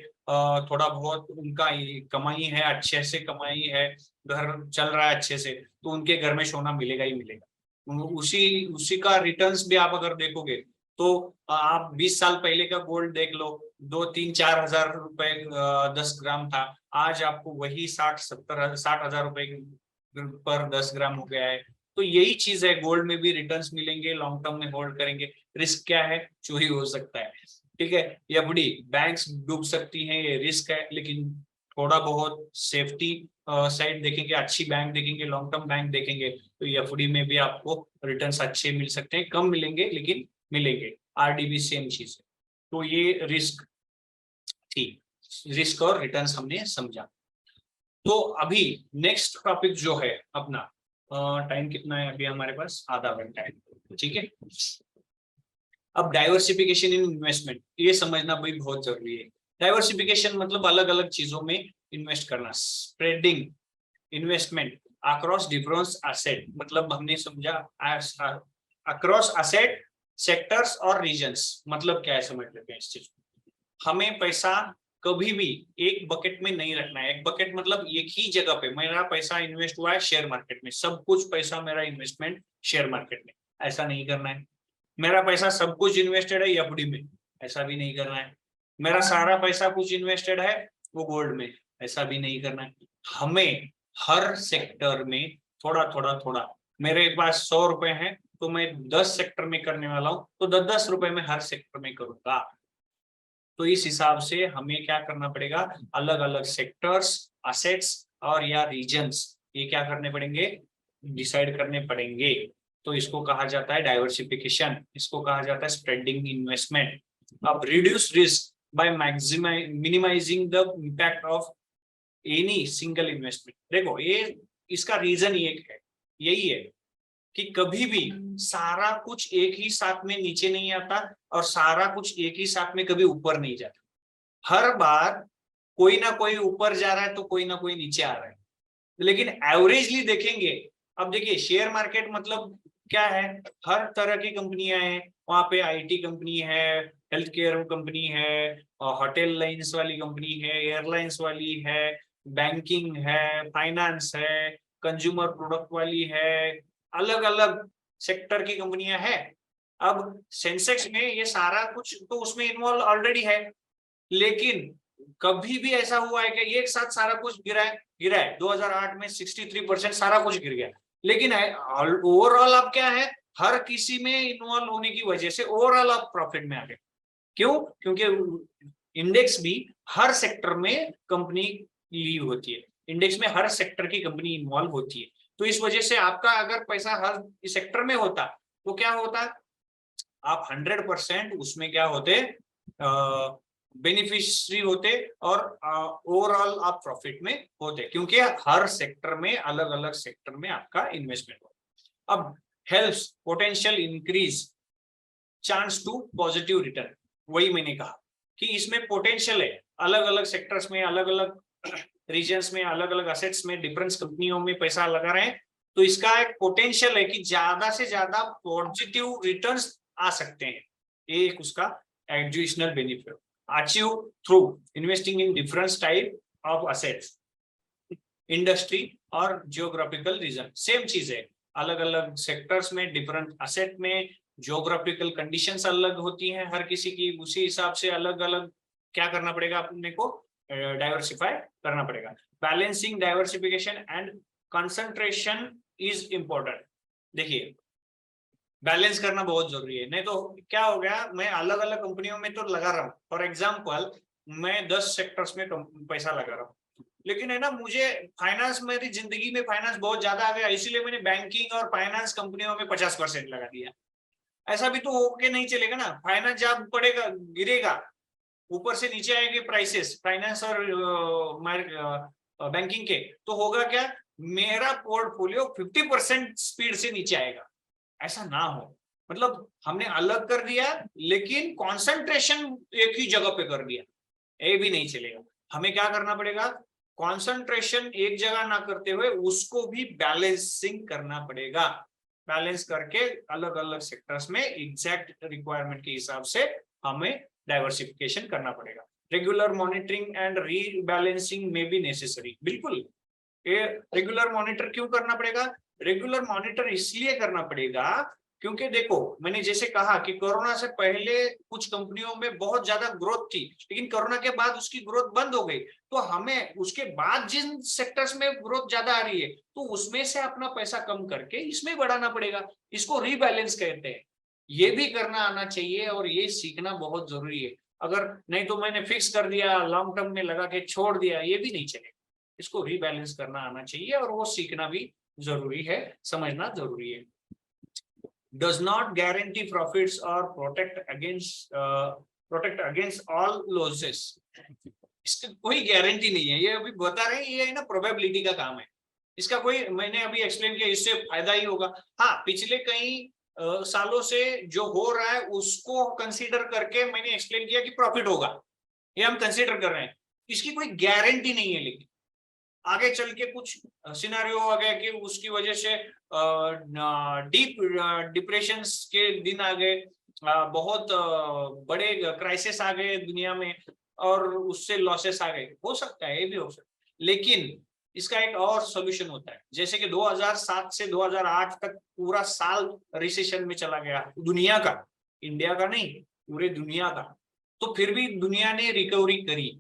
थोड़ा बहुत उनका कमाई है, अच्छे से कमाई है, घर चल रहा है अच्छे से, तो उनके घर में सोना मिलेगा ही मिलेगा। उसी उसी का रिटर्न्स भी आप अगर देखोगे तो आप 20 साल पहले का गोल्ड देख लो, 2-3-4 हजार रुपए 10 ग्राम था। आज आपको वही 60-70-60 हजार रुपए पर 10 ग्राम हो गया है। तो यही चीज है, गोल्ड में भी रिटर्न्स मिलेंगे, लॉन्ग टर्म में होल्ड करेंगे। रिस्क क्या है? चोरी हो सकता है, ठीक है। एफडी, बैंक्स डूब सकती हैं, ये रिस्क है। लेकिन थोड़ा बहुत सेफ्टी साइड देखेंगे, अच्छी बैंक देखेंगे, लॉन्ग टर्म बैंक देखेंगे, तो एफडी में भी आपको रिटर्न्स अच्छे मिल सकते हैं, कम मिलेंगे लेकिन मिलेंगे। आरडी सेम चीज है। तो ये रिस्क थी, रिस्क और रिटर्न्स हमने समझा। तो अभी नेक्स्ट टॉपिक जो है अपना, टाइम कितना है अभी हमारे पास? आधा घंटा है, ठीक है। अब डाइवर्सिफिकेशन इन इन्वेस्टमेंट, ये समझना भी बहुत जरूरी है। डाइवर्सिफिकेशन मतलब अलग अलग चीजों में इन्वेस्ट करना। Spreading investment across different asset, मतलब हमने समझा अक्रॉस एसेट, सेक्टर्स और रीजन्स। मतलब क्या है समझ लेते हैं इस चीज को। हमें पैसा कभी भी एक बकेट में नहीं रखना है। एक बकेट मतलब एक ही जगह पे मेरा पैसा इन्वेस्ट हुआ है शेयर मार्केट में, सब कुछ पैसा मेरा इन्वेस्टमेंट शेयर मार्केट में, ऐसा नहीं करना है। मेरा पैसा सब कुछ इन्वेस्टेड है एफडी में, ऐसा भी नहीं करना है। मेरा सारा पैसा कुछ इन्वेस्टेड है वो गोल्ड में, ऐसा भी नहीं करना है। हमें हर सेक्टर में थोड़ा थोड़ा थोड़ा, मेरे पास 100 रुपए हैं तो मैं 10 सेक्टर में करने वाला हूँ, तो 10-10 रुपए में हर सेक्टर में करूंगा। तो इस हिसाब से हमें क्या करना पड़ेगा, अलग अलग सेक्टर्स, असेट्स और या रीजन्स, ये क्या करने पड़ेंगे, डिसाइड करने पड़ेंगे। तो इसको कहा जाता है डाइवर्सिफिकेशन, इसको कहा जाता है स्प्रेडिंग इन्वेस्टमेंट। अब reduce risk by minimising the impact of any single investment. देखो ये इसका रीजन एक है, यही है कि कभी भी सारा कुछ एक ही साथ में नीचे नहीं आता और सारा कुछ एक ही साथ में कभी ऊपर नहीं जाता। हर बार कोई ना कोई ऊपर जा रहा है तो कोई ना कोई नीचे आ रहा है, लेकिन एवरेजली देखेंगे। अब देखिए शेयर मार्केट मतलब क्या है, हर तरह की कंपनियां हैं वहां पे। आईटी कंपनी है, हेल्थ केयर कंपनी है, होटल लाइंस वाली कंपनी है, एयरलाइंस वाली है, बैंकिंग है, फाइनेंस है, कंज्यूमर प्रोडक्ट वाली है, अलग अलग सेक्टर की कंपनियां हैं। अब सेंसेक्स में ये सारा कुछ तो उसमें इन्वॉल्व ऑलरेडी है, लेकिन कभी भी ऐसा हुआ है कि एक साथ सारा कुछ गिरा है 2008 में 63% सारा कुछ गिर गया, लेकिन ओवरऑल अब क्या है, हर किसी में इन्वॉल्व होने की वजह से ओवरऑल आप प्रॉफिट में आ गए। क्यों? क्योंकि इंडेक्स भी हर सेक्टर में कंपनी ली होती है, इंडेक्स में हर सेक्टर की कंपनी इन्वॉल्व होती है। तो इस वजह से आपका अगर पैसा हर सेक्टर में होता तो क्या होता, आप 100% उसमें क्या होते, बेनिफिशियरी होते और ओवरऑल आप प्रॉफिट में होते, क्योंकि हर सेक्टर में अलग अलग सेक्टर में आपका इन्वेस्टमेंट हो। अब helps potential increase chance to positive return, वही मैंने कहा कि इसमें पोटेंशियल है, अलग अलग सेक्टर्स में, अलग अलग रीजन्स में, अलग अलग एसेट्स में, डिफरेंट कंपनियों में पैसा लगा रहे हैं, तो इसका एक पोटेंशियल है कि ज्यादा से ज्यादा पॉजिटिव रिटर्न्स आ सकते हैं। एक उसका additional benefit achieve through investing in different type of assets, industry और जियोग्राफिकल रीजन। सेम चीज है, अलग अलग सेक्टर्स में, डिफरेंट असेट में जियोग्राफिकल कंडीशंस अलग होती हैं हर किसी की, उसी हिसाब से अलग अलग क्या करना पड़ेगा अपने को, डाइवर्सिफाई करना पड़ेगा। Balancing diversification and concentration is important. देखिए बैलेंस करना बहुत जरूरी है, नहीं तो क्या हो गया, मैं अलग अलग कंपनियों में तो लगा रहा हूँ, फॉर एग्जाम्पल मैं 10 सेक्टर्स में पैसा लगा रहा हूँ, लेकिन है ना मुझे फाइनेंस, मेरी जिंदगी में फाइनेंस बहुत ज्यादा आ गया, इसीलिए मैंने बैंकिंग और फाइनेंस कंपनियों में 50% लगा दिया। ऐसा भी तो होके नहीं चलेगा ना, फाइनेंस जब पड़ेगा गिरेगा, ऊपर से नीचे आएंगे प्राइसेस फाइनेंस और बैंकिंग के, तो होगा क्या, मेरा पोर्टफोलियो 50% स्पीड से नीचे आएगा। ऐसा ना हो, मतलब हमने अलग कर दिया लेकिन कंसंट्रेशन एक ही जगह पे कर दिया, ये भी नहीं चलेगा। हमें क्या करना पड़ेगा, कंसंट्रेशन एक जगह ना करते हुए उसको भी बैलेंसिंग करना पड़ेगा, बैलेंस करके अलग अलग सेक्टर्स में एग्जैक्ट रिक्वायरमेंट के हिसाब से हमें डाइवर्सिफिकेशन करना पड़ेगा। रेगुलर मॉनिटरिंग एंड रीबैलेंसिंग में भी नेसेसरी, बिल्कुल। ये रेगुलर मॉनिटर क्यों करना पड़ेगा, रेगुलर मॉनिटर इसलिए करना पड़ेगा क्योंकि देखो मैंने जैसे कहा कि कोरोना से पहले कुछ कंपनियों में बहुत ज्यादा ग्रोथ थी, लेकिन कोरोना के बाद उसकी ग्रोथ बंद हो गई, तो हमें उसके बाद जिन सेक्टर्स में ग्रोथ ज्यादा आ रही है तो उसमें से अपना पैसा कम करके इसमें बढ़ाना पड़ेगा, इसको रीबैलेंस कहते हैं। ये भी करना आना चाहिए और ये सीखना बहुत जरूरी है। अगर नहीं तो मैंने फिक्स कर दिया, लॉन्ग टर्म में लगा के छोड़ दिया, ये भी नहीं चलेगा, इसको रीबैलेंस करना आना चाहिए और वो सीखना भी जरूरी है, समझना जरूरी है। डज नॉट गारंटी प्रॉफिट्स और प्रोटेक्ट अगेंस्ट ऑल लॉसेस, इसका कोई गारंटी नहीं है, ये अभी बता रहे हैं, ये है ना प्रोबेबिलिटी का काम है, इसका कोई, मैंने अभी एक्सप्लेन किया इससे फायदा ही होगा। हाँ, पिछले कई सालों से जो हो रहा है उसको कंसीडर करके मैंने एक्सप्लेन किया कि प्रॉफिट होगा, ये हम कंसीडर कर रहे हैं, इसकी कोई गारंटी नहीं है, लेकिन आगे चल के कुछ सिनेरियो आ गया कि उसकी वजह से डीप डिप्रेशन के दिन आ गए, बहुत बड़े क्राइसिस आ गए दुनिया में और उससे लॉसेस आ गए, हो सकता है, ये भी हो सकता है, लेकिन इसका एक और सॉल्यूशन होता है। जैसे कि 2007 से 2008 तक पूरा साल रिसेशन में चला गया दुनिया का, इंडिया का नहीं, पूरे दुनिया का, तो फिर भी दुनिया ने रिकवरी करी,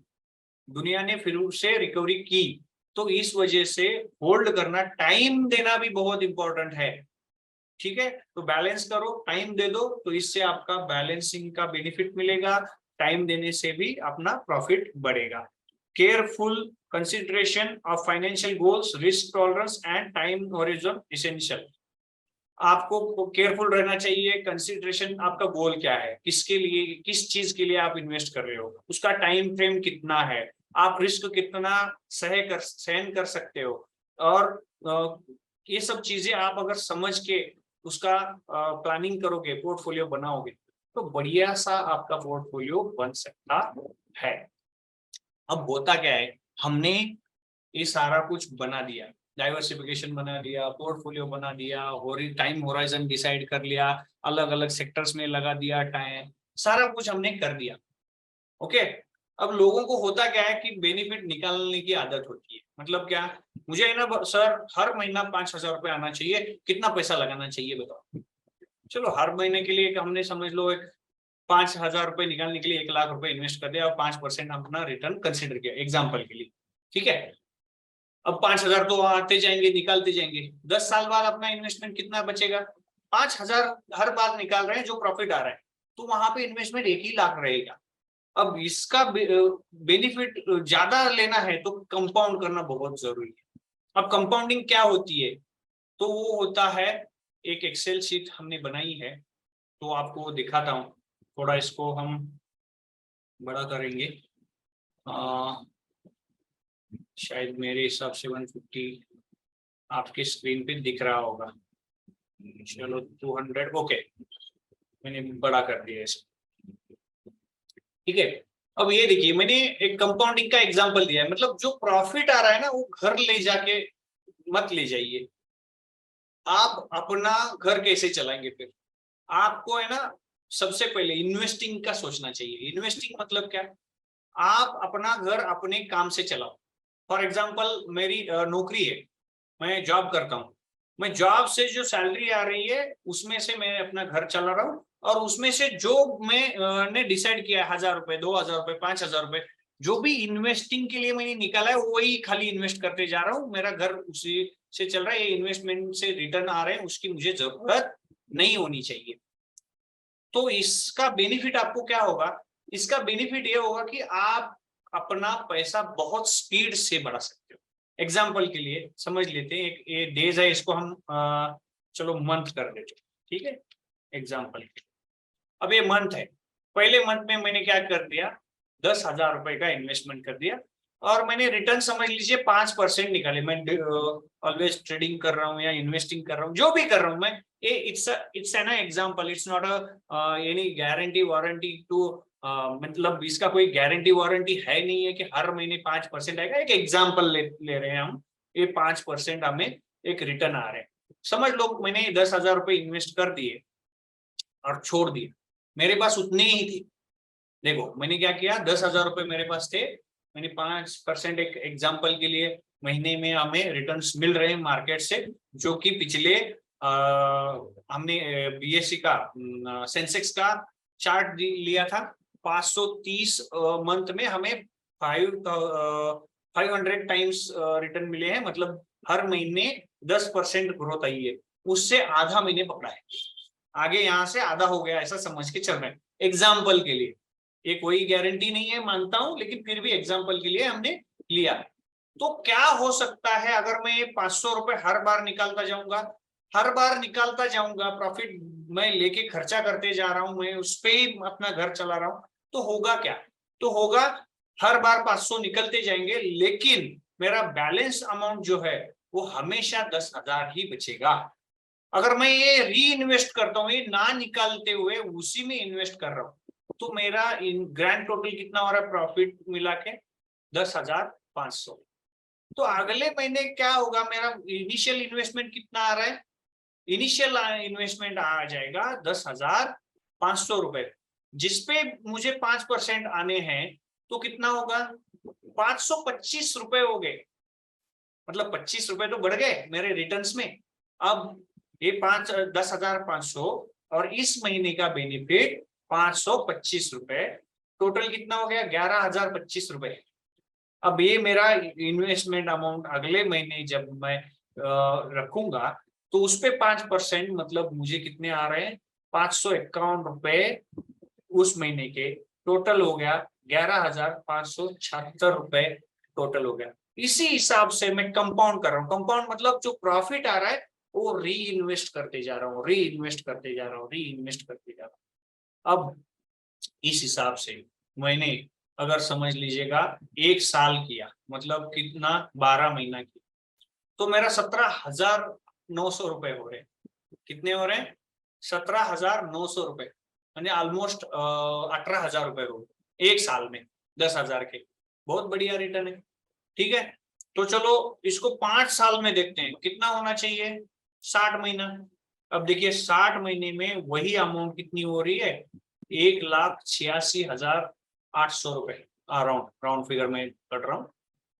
दुनिया ने फिर से रिकवरी की, तो इस वजह से होल्ड करना, टाइम देना भी बहुत इंपॉर्टेंट है, ठीक है। तो बैलेंस करो, टाइम दे दो, तो इससे आपका बैलेंसिंग का बेनिफिट मिलेगा, टाइम देने से भी अपना प्रॉफिट बढ़ेगा। Careful consideration of financial goals, risk tolerance and time horizon essential. आपको केयरफुल रहना चाहिए, कंसिडरेशन आपका गोल क्या है, किसके लिए, किस चीज के लिए आप इन्वेस्ट कर रहे हो, उसका टाइम फ्रेम कितना है, आप रिस्क कितना सहन कर सकते हो, और ये सब चीजें आप अगर समझ के उसका प्लानिंग करोगे, पोर्टफोलियो बनाओगे, तो बढ़िया सा आपका पोर्टफोलियो बन सकता है। अब होता क्या है, हमने ये सारा कुछ बना दिया, डाइवर्सिफिकेशन बना दिया, पोर्टफोलियो बना दिया, टाइम होराइजन डिसाइड कर लिया, अलग अलग सेक्टर्स में लगा दिया टाइम, सारा कुछ हमने कर दिया। ओके, अब लोगों को होता क्या है कि बेनिफिट निकालने की आदत होती है। मतलब क्या, मुझे है ना सर हर महीना 5,000 रुपये आना चाहिए, कितना पैसा लगाना चाहिए बताओ। चलो हर महीने के लिए हमने समझ लो 5,000 रुपये निकालने के लिए 1 लाख रुपए इन्वेस्ट कर दिया और 5% अपना रिटर्न कंसिडर किया एग्जाम्पल के लिए, ठीक है। अब 5,000 तो आते जाएंगे, निकालते जाएंगे, 10 साल बाद अपना इन्वेस्टमेंट कितना बचेगा, 5,000 हर बार निकाल रहे हैं जो प्रॉफिट आ रहा है, तो वहां पे इन्वेस्टमेंट 1 ही लाख रहेगा। अब इसका बेनिफिट ज्यादा लेना है तो कंपाउंड करना बहुत जरूरी है। अब कंपाउंडिंग क्या होती है, तो वो होता है, एक एक्सेल शीट हमने बनाई है, तो आपको दिखाता हूँ, थोड़ा इसको हम बड़ा करेंगे, शायद मेरे हिसाब से 150 आपके स्क्रीन पे दिख रहा होगा, चलो 200, ओके, मैंने बड़ा कर दिया इसे, ठीक है। अब ये देखिए मैंने एक कंपाउंडिंग का एग्जांपल दिया है, मतलब जो प्रॉफिट आ रहा है ना वो घर ले जाके मत ले जाइए, आप अपना घर कैसे चलाएंगे फिर, आपको है ना सबसे पहले इन्वेस्टिंग का सोचना चाहिए। इन्वेस्टिंग मतलब क्या, आप अपना घर अपने काम से चलाओ। फॉर एग्जाम्पल मेरी नौकरी है, मैं जॉब करता हूँ, मैं जॉब से जो सैलरी आ रही है उसमें से मैं अपना घर चला रहा हूँ, और उसमें से जो मैं ने डिसाइड किया 1,000 रुपए, 2,000 रुपए, 5,000 रुपए, जो भी इन्वेस्टिंग के लिए मैंने निकाला है वही खाली इन्वेस्ट करते जा रहा हूँ, मेरा घर उसी से चल रहा है, ये इन्वेस्टमेंट से रिटर्न आ रहे हैं, उसकी मुझे जरूरत नहीं होनी चाहिए। तो इसका बेनिफिट आपको क्या होगा, इसका बेनिफिट ये होगा कि आप अपना पैसा बहुत स्पीड से बढ़ा सकते हो। एग्जाम्पल के लिए समझ लेते हैं, एक ये डेज है, इसको हम चलो मंथ कर देते, ठीक है, एग्जाम्पल। अब ये मंथ है, पहले मंथ में मैंने क्या कर दिया, 10,000 रुपए का इन्वेस्टमेंट कर दिया, और मैंने रिटर्न समझ लीजिए 5% निकाले। मैं ऑलवेज ट्रेडिंग कर रहा हूँ या इन्वेस्टिंग कर रहा हूँ, जो भी कर रहा हूँ मैं, ये it's an example, it's not any guarantee warranty to, मतलब इसका कोई गारंटी वारंटी है नहीं है कि हर महीने 5% आएगा, एक एग्जाम्पल ले रहे हैं हम, ये 5% हमें एक रिटर्न आ रहे हैं। समझ लो मैंने 10,000 रुपए इन्वेस्ट कर दिए और छोड़ दिए, मेरे पास उतने ही थे। देखो मैंने क्या किया, 10,000 रुपए मेरे पास थे, मैंने 5% एक एग्जाम्पल के लिए महीने में हमें रिटर्न्स मिल रहे हैं मार्केट से, जो कि पिछले हमने बीएससी का सेंसेक्स का चार्ट लिया था, 530 मंथ में हमें 500 टाइम्स रिटर्न मिले हैं, मतलब हर महीने 10% ग्रोथ आई है, उससे आधा महीने पकड़ा है, आगे यहाँ से आधा हो गया, ऐसा समझ के चल रहे हैं एग्जाम्पल के लिए। ये कोई गारंटी नहीं है मानता हूं, लेकिन फिर भी एग्जाम्पल के लिए हमने लिया। तो क्या हो सकता है अगर मैं 500 रुपए हर बार निकालता जाऊंगा, हर बार निकालता जाऊंगा, प्रॉफिट मैं लेके खर्चा करते जा रहा हूं, मैं उस पर ही अपना घर चला रहा हूं, तो होगा क्या, तो होगा हर बार 500 निकलते जाएंगे, लेकिन मेरा बैलेंस अमाउंट जो है वो हमेशा 10,000 ही बचेगा। अगर मैं ये री इन्वेस्ट करता हूँ, ये ना निकालते हुए उसी में इन्वेस्ट कर रहा हूँ, तो मेरा ग्रैंड टोटल कितना हो रहा है प्रॉफिट मिला के, 10,500। तो अगले महीने क्या होगा, मेरा इनिशियल इन्वेस्टमेंट कितना आ रहा है, इनिशियल इन्वेस्टमेंट आ जाएगा 10,500 रुपए, जिसपे मुझे 5% आने हैं, तो कितना होगा, 525 रुपए हो गए, मतलब 25 रुपए तो बढ़ गए मेरे रिटर्न्स में। अब ये 10,500 और इस महीने का बेनिफिट 525 रुपए, टोटल कितना हो गया, 11,025 रुपए। अब ये मेरा इन्वेस्टमेंट अमाउंट अगले महीने जब मैं रखूंगा, तो उस पे 5%, मतलब मुझे कितने आ रहे हैं, 551 रुपए उस महीने के, टोटल हो गया 11,576 रुपए टोटल हो गया। इसी हिसाब से मैं कंपाउंड कर रहा हूँ, कंपाउंड मतलब जो प्रॉफिट आ रहा है वो री इन्वेस्ट करते जा रहा हूँ, री इन्वेस्ट करते जा रहा हूँ, री इन्वेस्ट करते जा रहा हूँ। अब इस हिसाब से मैंने, अगर समझ लीजिएगा 1 साल किया, मतलब कितना, 12 महीना किया, तो मेरा 17,900 रुपए हो रहे, कितने हो रहे हैं? 17,900 रुपए, यानी ऑलमोस्ट 18,000 रुपए हो एक साल में 10,000 के। बहुत बढ़िया रिटर्न है। ठीक है, तो चलो इसको 5 साल में देखते हैं कितना होना चाहिए। 60 महीना। अब देखिए 60 महीने में वही अमाउंट कितनी हो रही है? 1,86,800 रुपए। राउंड राउंड फिगर में कट रहा हूं।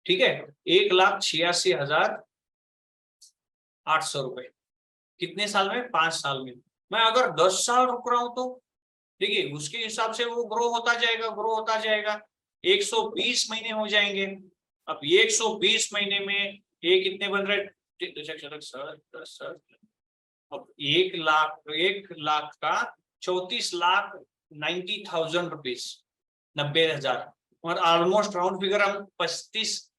ठीक है, 1,86,800 रुपए। कितने साल में? 5 साल में। मैं अगर 10 साल रुक रहा हूं तो देखिए उसके हिसाब से वो ग्रो होता जाएगा, ग्रो होता जाएगा। 120 महीने हो जाएंगे। अब ये 120 महीने में ये कितने बन रहे? अब 1 लाख का 34,90,000 रुपीज, 90,000, और ऑलमोस्ट राउंड फिगर हम 35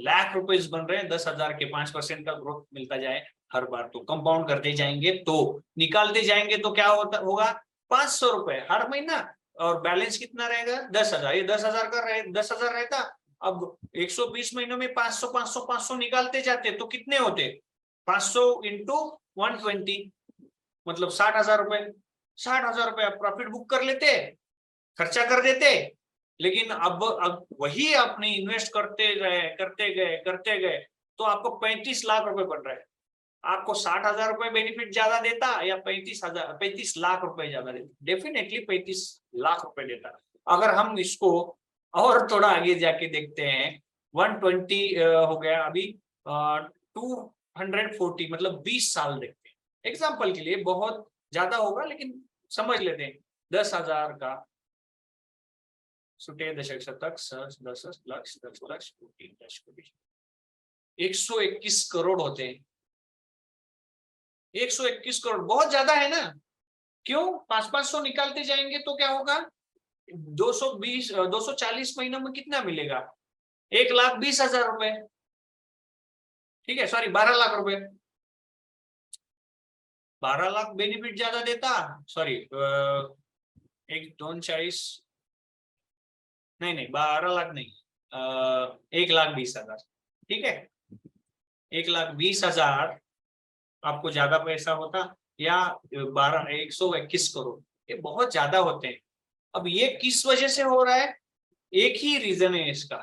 लाख रुपीज बन रहे हैं। 10,000 के 5% का ग्रोथ मिलता जाए हर बार, तो कंपाउंड करते जाएंगे तो निकालते जाएंगे तो क्या होगा? 500 रुपए हर महीना, और बैलेंस कितना रहेगा? 10,000। ये 10,000 का 10,000 रहता। अब 120 महीनों में 500 500 500 निकालते जाते तो कितने होते? 500 इंटू 120, मतलब 60,000 रुपए। 60,000 रुपए प्रॉफिट बुक कर लेते, खर्चा कर देते। लेकिन अब वही आपने इन्वेस्ट करते गए तो आपको 35 लाख रुपए बन रहा है। आपको 60,000 रुपए बेनिफिट ज्यादा देता या 35 लाख रुपए ज्यादा देता? डेफिनेटली 35 लाख रुपए देता। अगर हम इसको और थोड़ा आगे जाके देखते हैं, 120 हो गया, अभी 240, मतलब 20 साल देखते हैं एग्जाम्पल के लिए। बहुत ज्यादा होगा लेकिन समझ लेते हैं। 10,000 का सुटे दशक शतक 10 लाख 10 लाख 121 करोड़ होते हैं। 121 करोड़ बहुत ज्यादा है ना? क्यों? 500 निकालते जाएंगे तो क्या होगा? 240 महीनों में कितना मिलेगा? 1,20,000 रुपए। ठीक है, सॉरी 12 लाख रुपए। 12 लाख बेनिफिट ज्यादा देता, सॉरी 1,40, नहीं नहीं 12 लाख नहीं, 1,20,000। ठीक है, 1,20,000 आपको ज्यादा पैसा होता, या 121 करोड़, ये बहुत ज्यादा होते हैं। अब ये किस वजह से हो रहा है? एक ही रीजन है इसका।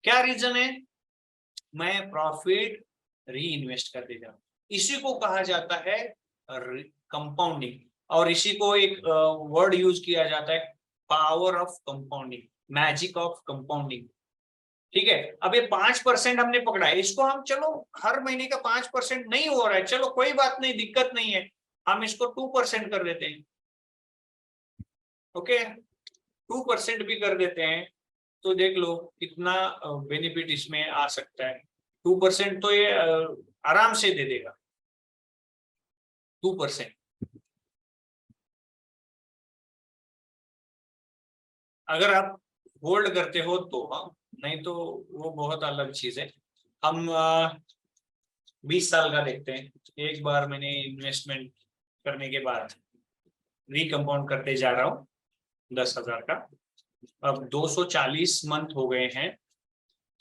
क्या रीजन है? मैं प्रॉफिट री इन्वेस्ट कर देता हूं। इसी को कहा जाता है कंपाउंडिंग, और इसी को एक वर्ड यूज किया जाता है, power of compounding, magic of compounding. ठीक है, अब ये 5% हमने पकड़ा है, इसको हम चलो हर महीने का 5% नहीं हो रहा है, चलो कोई बात नहीं, दिक्कत नहीं है, हम इसको 2% कर देते हैं। ओके, 2% भी कर देते हैं तो देख लो कितना बेनिफिट इसमें आ सकता है। 2% तो ये आराम से दे देगा। 2% अगर आप होल्ड करते हो तो, हाँ, नहीं तो वो बहुत अलग चीज है। हम 20 साल का देखते हैं। एक बार मैंने इन्वेस्टमेंट करने के बाद रिकम्पाउंड करते जा रहा हूँ 10,000 का। अब 240 मंथ हो गए हैं।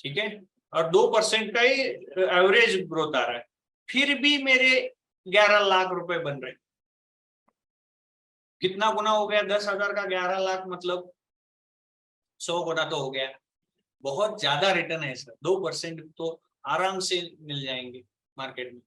ठीक है, और 2% का ही एवरेज ग्रोथ आ रहा है, फिर भी मेरे 11 लाख रुपए बन रहे। कितना गुना हो गया? 10,000 का 11 लाख, मतलब 100 गुना तो हो गया। बहुत ज्यादा रिटर्न है सर। 2% तो आराम से मिल जाएंगे मार्केट में,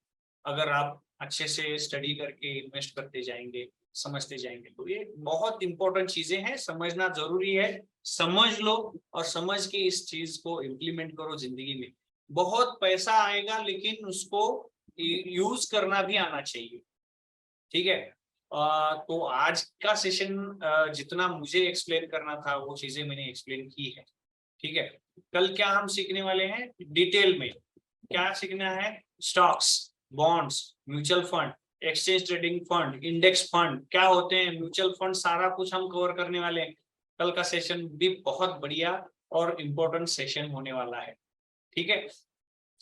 अगर आप अच्छे से स्टडी करके इन्वेस्ट करते जाएंगे, समझते जाएंगे। तो ये बहुत इंपॉर्टेंट चीजें हैं, समझना जरूरी है। समझ लो और समझ के इस चीज को इम्प्लीमेंट करो जिंदगी में। बहुत पैसा आएगा लेकिन उसको यूज करना भी आना चाहिए। ठीक है, तो आज का सेशन जितना मुझे एक्सप्लेन करना था वो चीजें मैंने एक्सप्लेन की है। ठीक है, कल क्या हम सीखने वाले हैं डिटेल में? क्या सीखना है? Stocks, bonds, mutual fund, exchange trading fund, index fund क्या होते हैं, म्यूचुअल फंड, सारा कुछ हम कवर करने वाले हैं। कल का सेशन भी बहुत बढ़िया और इम्पोर्टेंट सेशन होने वाला है। ठीक है,